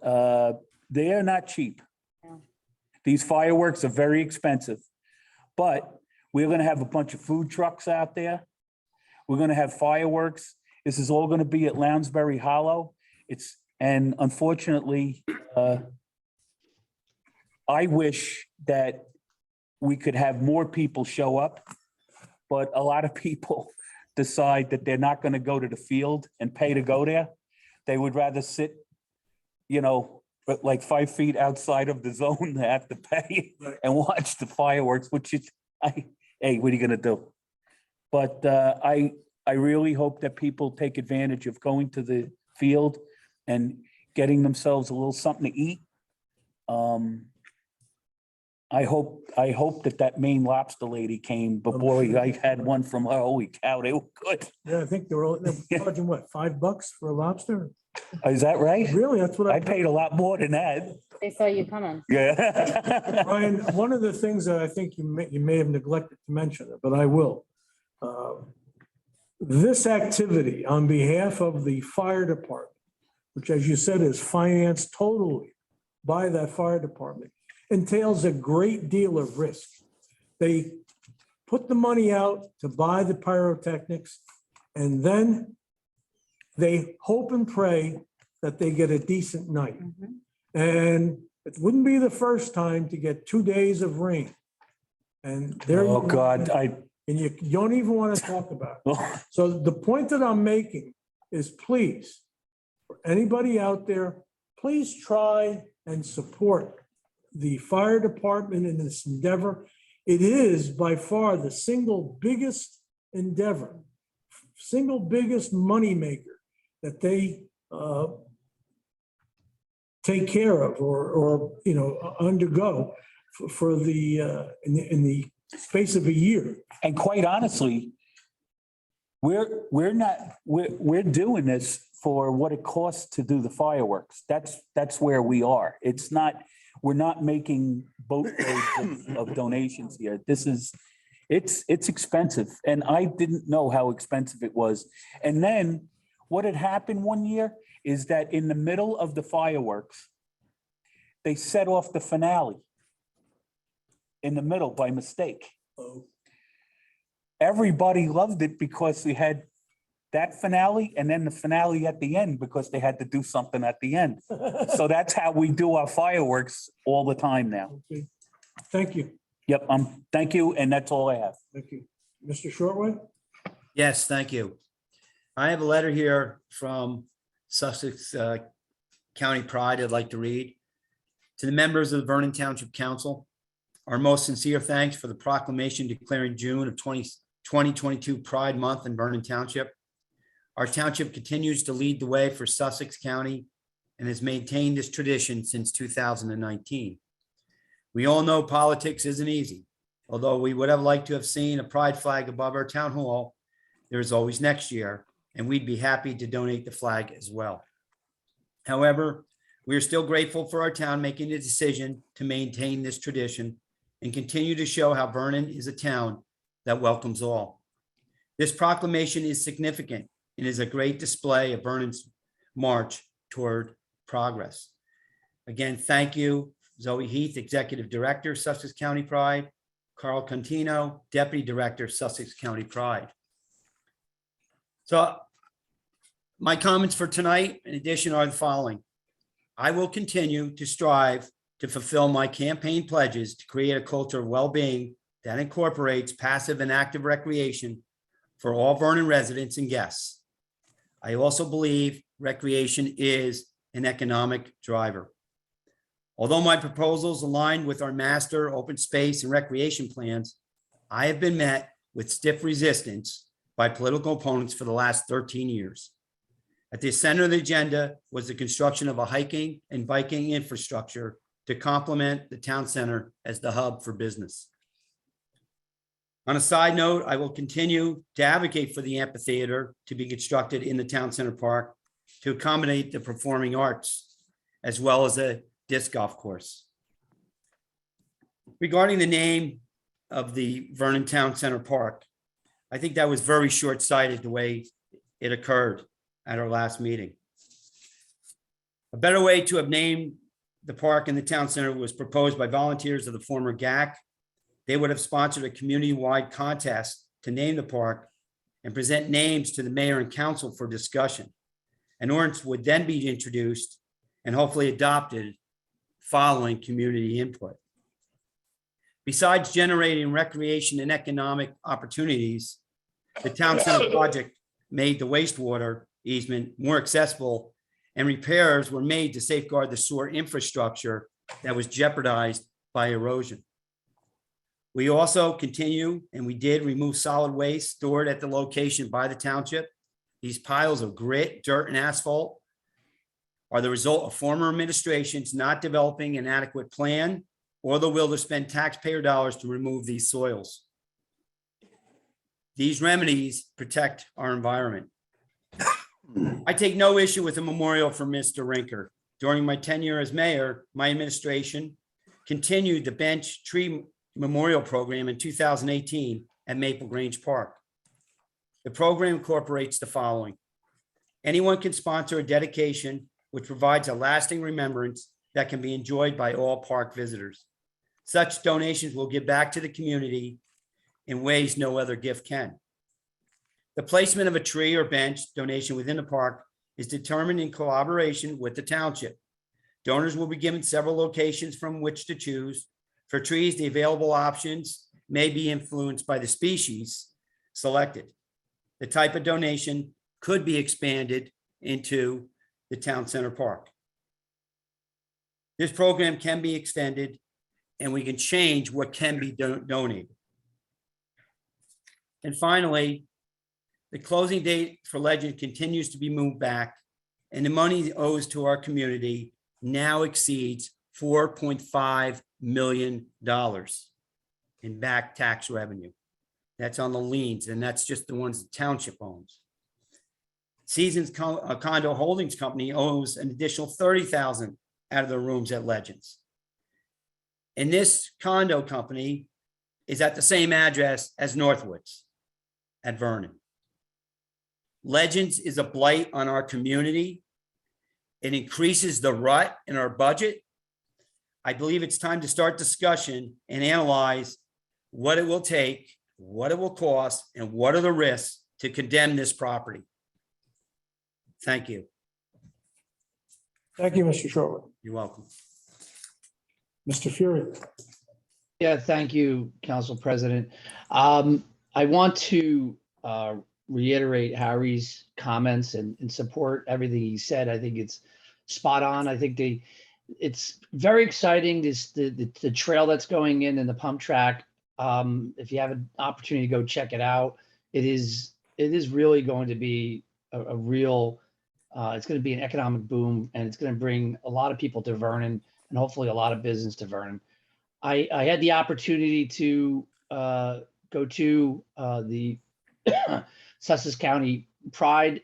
they are not cheap. These fireworks are very expensive, but we're going to have a bunch of food trucks out there. We're going to have fireworks. This is all going to be at Lounsbury Hollow. And unfortunately, I wish that we could have more people show up, but a lot of people decide that they're not going to go to the field and pay to go there. They would rather sit, but like 5 feet outside of the zone, they have to pay and watch the fireworks, which is, hey, what are you gonna do? But I really hope that people take advantage of going to the field and getting themselves a little something to eat. I hope that Maine lobster lady came, but boy, I had one from her. Holy cow, they were good. Yeah, I think they're charging what, $5 for a lobster? Is that right? Really? That's what I paid a lot more than that. They saw you coming. Yeah. Brian, one of the things that I think you may have neglected to mention, but I will. This activity on behalf of the fire department, which as you said is financed totally by that fire department, entails a great deal of risk. They put the money out to buy the pyrotechnics, and then they hope and pray that they get a decent night. And it wouldn't be the first time to get 2 days of rain. And there. Oh, God, And you don't even want to talk about it. So the point that I'm making is, please, for anybody out there, please try and support the fire department in this endeavor. It is by far the single biggest endeavor, single biggest moneymaker that they take care of or undergo for the in the space of a year. And quite honestly, we're doing this for what it costs to do the fireworks. That's where we are. It's not, we're not making boatloads of donations here. It's expensive, and I didn't know how expensive it was. And then what had happened one year is that in the middle of the fireworks, they set off the finale in the middle by mistake. Everybody loved it because we had that finale and then the finale at the end because they had to do something at the end. So that's how we do our fireworks all the time now. Okay. Thank you. Yep, thank you, and that's all I have. Thank you. Mr. Shortway? Yes, thank you. I have a letter here from Sussex County Pride I'd like to read. To the members of the Vernon Township Council, our most sincere thanks for the proclamation declaring June of 2022 Pride Month in Vernon Township. Our township continues to lead the way for Sussex County and has maintained this tradition since 2019. We all know politics isn't easy. Although we would have liked to have seen a pride flag above our town hall, there is always next year, and we'd be happy to donate the flag as well. However, we are still grateful for our town making the decision to maintain this tradition and continue to show how Vernon is a town that welcomes all. This proclamation is significant and is a great display of Vernon's march toward progress. Again, thank you, Zoe Heath, Executive Director, Sussex County Pride, Carl Contino, Deputy Director, Sussex County Pride. So my comments for tonight, in addition, are the following. I will continue to strive to fulfill my campaign pledges to create a culture of well-being that incorporates passive and active recreation for all Vernon residents and guests. I also believe recreation is an economic driver. Although my proposals align with our master open space and recreation plans, I have been met with stiff resistance by political opponents for the last 13 years. At the center of the agenda was the construction of a hiking and biking infrastructure to complement the town center as the hub for business. On a side note, I will continue to advocate for the amphitheater to be constructed in the town center park to accommodate the performing arts, as well as a disc golf course. Regarding the name of the Vernon Town Center Park, I think that was very short-sighted the way it occurred at our last meeting. A better way to have named the park in the town center was proposed by volunteers of the former GAC. They would have sponsored a community-wide contest to name the park and present names to the mayor and council for discussion. An ordinance would then be introduced and hopefully adopted following community input. Besides generating recreation and economic opportunities, the town center project made the wastewater easement more accessible, and repairs were made to safeguard the sewer infrastructure that was jeopardized by erosion. We also continue, and we did remove solid waste stored at the location by the township. These piles of grit, dirt, and asphalt are the result of former administrations not developing an adequate plan or the will to spend taxpayer dollars to remove these soils. These remedies protect our environment. I take no issue with a memorial for Mr. Rinker. During my tenure as mayor, my administration continued the bench tree memorial program in 2018 at Maple Grange Park. The program incorporates the following. Anyone can sponsor a dedication which provides a lasting remembrance that can be enjoyed by all park visitors. Such donations will give back to the community in ways no other gift can. The placement of a tree or bench donation within the park is determined in collaboration with the township. Donors will be given several locations from which to choose. For trees, the available options may be influenced by the species selected. The type of donation could be expanded into the town center park. This program can be extended and we can change what can be donated. And finally, the closing date for Legend continues to be moved back, and the money owes to our community now exceeds $4.5 million in back tax revenue. That's on the liens, and that's just the ones the township owns. Seasons Condo Holdings Company owes an additional $30,000 out of the rooms at Legends. And this condo company is at the same address as Northwoods at Vernon. Legends is a blight on our community. It increases the rut in our budget. I believe it's time to start discussion and analyze what it will take, what it will cost, and what are the risks to condemn this property. Thank you. Thank you, Mr. Schroeder. You're welcome. Mr. Fury. Yeah, thank you, Council President. I want to reiterate Harry's comments and support everything he said. I think it's spot on. I think it's very exciting, the trail that's going in and the pump track. If you have an opportunity to go check it out, it is really going to be a real, it's going to be an economic boom, and it's going to bring a lot of people to Vernon and hopefully a lot of business to Vernon. I had the opportunity to go to the Sussex County Pride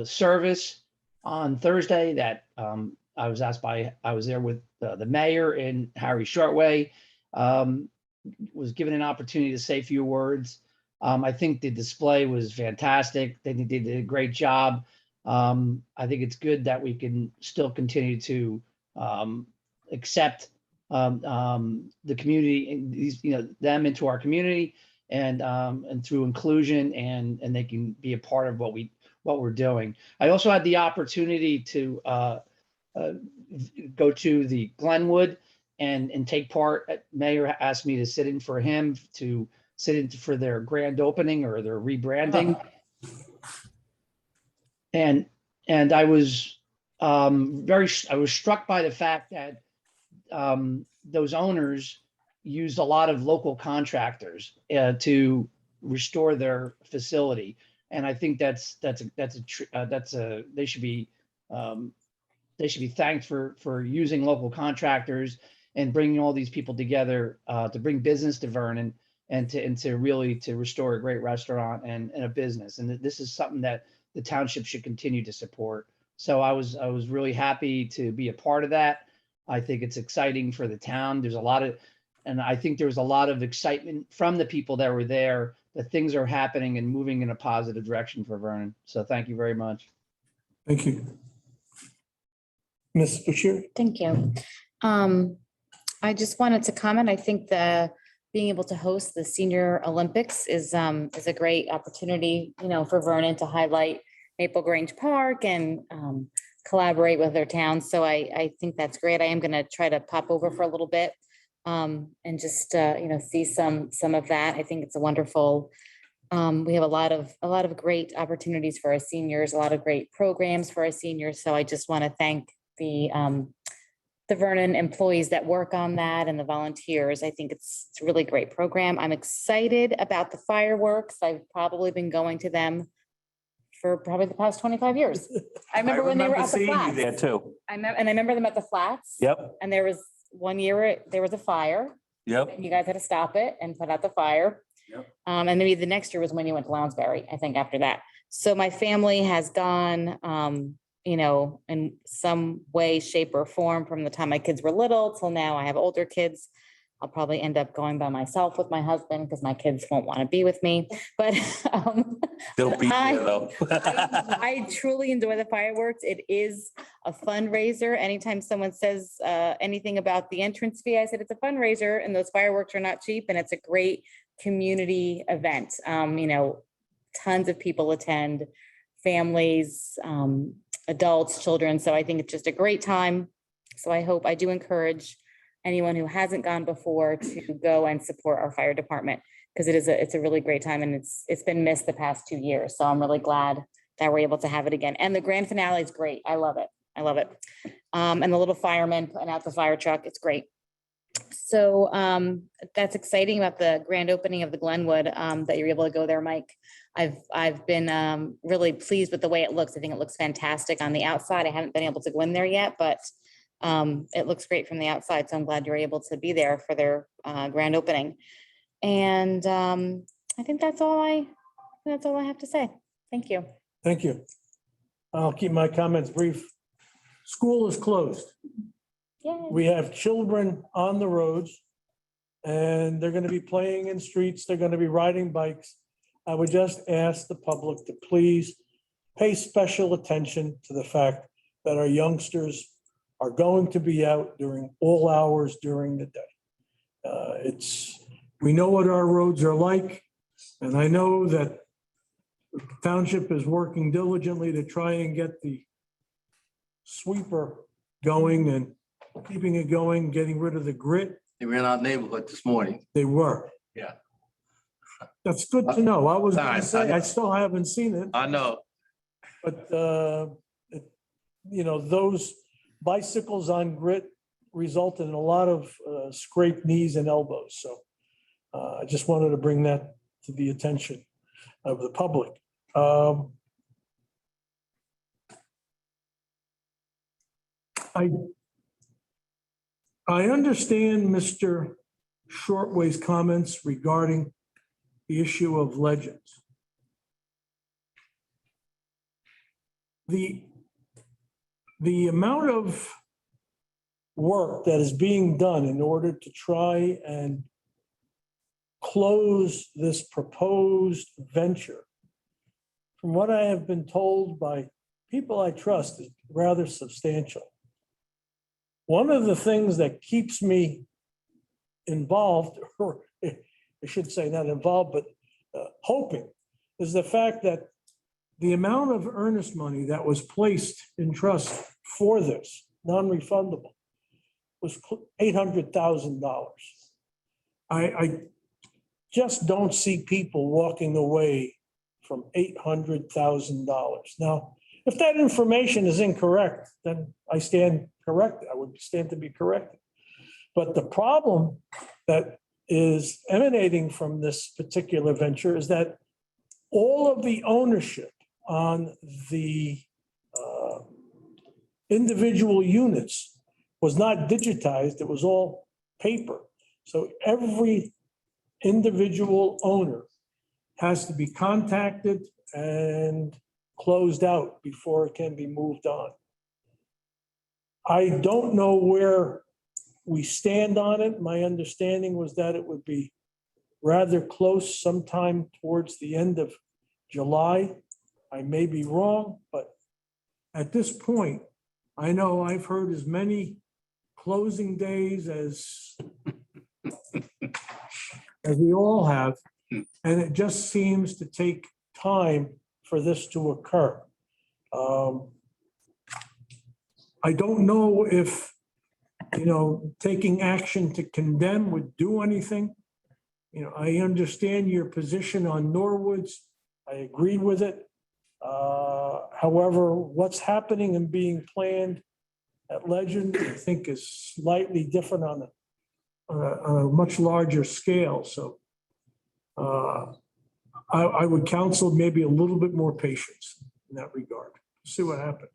service on Thursday that I was there with the mayor and Harry Shortway, was given an opportunity to say a few words. I think the display was fantastic. They did a great job. I think it's good that we can still continue to accept the community, them into our community, and through inclusion, and they can be a part of what we're doing. I also had the opportunity to go to the Glenwood and take part. Mayor asked me to sit in for him, to sit in for their grand opening or their rebranding. And I was I was struck by the fact that those owners used a lot of local contractors to restore their facility, and I think they should be thanked for using local contractors and bringing all these people together to bring business to Vernon and to really restore a great restaurant and a business. And this is something that the township should continue to support. So I was really happy to be a part of that. I think it's exciting for the town. And I think there was a lot of excitement from the people that were there that things are happening and moving in a positive direction for Vernon. So thank you very much. Thank you. Ms. Bashir. Thank you. I just wanted to comment. I think being able to host the Senior Olympics is a great opportunity, for Vernon to highlight Maple Grange Park and collaborate with their towns. So I think that's great. I am going to try to pop over for a little bit and just see some of that. I think it's a wonderful. We have a lot of great opportunities for our seniors, a lot of great programs for our seniors. So I just want to thank the Vernon employees that work on that and the volunteers. I think it's a really great program. I'm excited about the fireworks. I've probably been going to them for probably the past 25 years. I remember when they were at the seeing you flats. there too. I remember them at the flats. Yep, And there was one year, there was a fire. yep. And you guys had to stop it and put out the fire. Yep. And maybe the next year was when you went to Lounsbury, I think after that. So my family has gone, in some way, shape or form from the time my kids were little till now. I have older kids. I'll probably end up going by myself with my husband because my kids won't want to be with me. But They'll be there though. I truly enjoy the fireworks. It is a fundraiser. Anytime someone says anything about the entrance fee, I said it's a fundraiser, and those fireworks are not cheap, and it's a great community event. Tons of people attend families, adults, children. So I think it's just a great time. So I do encourage anyone who hasn't gone before to go and support our fire department, because it's a really great time, and it's been missed the past 2 years. So I'm really glad that we're able to have it again. And the grand finale is great. I love it. I love it. And the little firemen putting out the fire truck, it's great. So that's exciting about the grand opening of the Glenwood, that you're able to go there, Mike. I've been really pleased with the way it looks. I think it looks fantastic on the outside. I haven't been able to go in there yet, but it looks great from the outside. So I'm glad you're able to be there for their grand opening. And I think that's all I have to say. Thank you. Thank you. I'll keep my comments brief. School is closed. Yay. We have children on the roads, and they're going to be playing in streets. They're going to be riding bikes. I would just ask the public to please pay special attention to the fact that our youngsters are going to be out during all hours during the day. We know what our roads are like, and I know that the township is working diligently to try and get the sweeper going and keeping it going, getting rid of the grit. They ran our neighborhood this morning. They were. Yeah. That's good to know. I was going to Fine. say, I still haven't seen it, I know. but, those bicycles on grit result in a lot of scraped knees and elbows. So I just wanted to bring that to the attention of the public. I understand Mr. Shortway's comments regarding the issue of legends. The amount of work that is being done in order to try and close this proposed venture, from what I have been told by people I trust, is rather substantial. One of the things that keeps me involved, or I should say not involved, but hoping, is the fact that the amount of earnest money that was placed in trust for this, non-refundable, was $800,000. I just don't see people walking away from $800,000. Now, if that information is incorrect, then I stand corrected. I would stand to be corrected. But the problem that is emanating from this particular venture is that all of the ownership on the individual units was not digitized. It was all paper. So every individual owner has to be contacted and closed out before it can be moved on. I don't know where we stand on it. My understanding was that it would be rather close sometime towards the end of July. I may be wrong, but at this point, I know I've heard as many closing days as we all have, and it just seems to take time for this to occur. I don't know if, taking action to condemn would do anything. I understand your position on Norwoods. I agree with it. However, what's happening and being planned at Legend, I think, is slightly different on a much larger scale. So I would counsel maybe a little bit more patience in that regard. See what happens.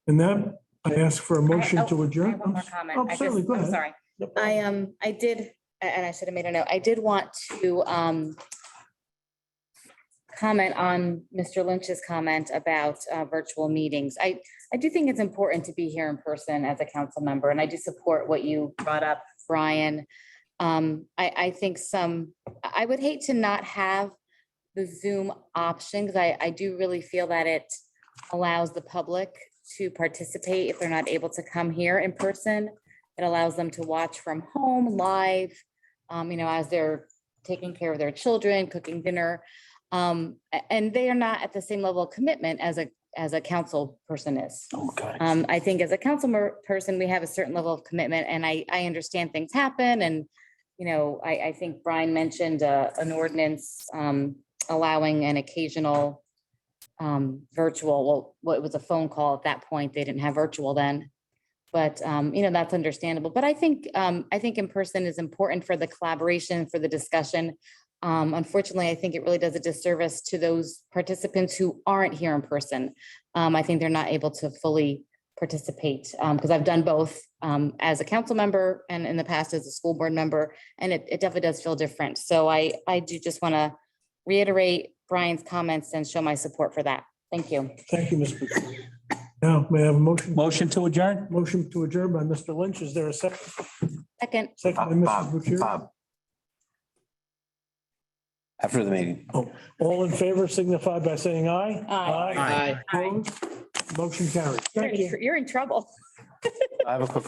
And then I ask for a motion to I adjourn. have one more comment. Oh, certainly, go I'm ahead. sorry. No problem. I did, and I should have made a note. I did want to comment on Mr. Lynch's comment about virtual meetings. I do think it's important to be here in person as a council member, and I do support what you brought up, Brian. I think I would hate to not have the Zoom option, because I do really feel that it allows the public to participate if they're not able to come here in person. It allows them to watch from home live, as they're taking care of their children, cooking dinner. And they are not at the same level of commitment as a council person is. Okay. I think as a council person, we have a certain level of commitment, and I understand things happen. And, I think Brian mentioned an ordinance allowing an occasional virtual, well, it was a phone call at that point. They didn't have virtual then. But, that's understandable. But I think in person is important for the collaboration, for the discussion. Unfortunately, I think it really does a disservice to those participants who aren't here in person. I think they're not able to fully participate because I've done both as a council member and in the past as a school board member, and it definitely does feel different. So I do just want to reiterate Brian's comments and show my support for that. Thank you. Thank you, Ms. Bucci. Now, may I have a motion? Motion to adjourn? Motion to adjourn by Mr. Lynch. Is there a second? Second. Second by Mrs. Bucieri. Bob. After the meeting. Oh, all in favor signify by saying aye. Aye. Opposed? Motion carries. Thank you. You're in trouble. I have a quick question.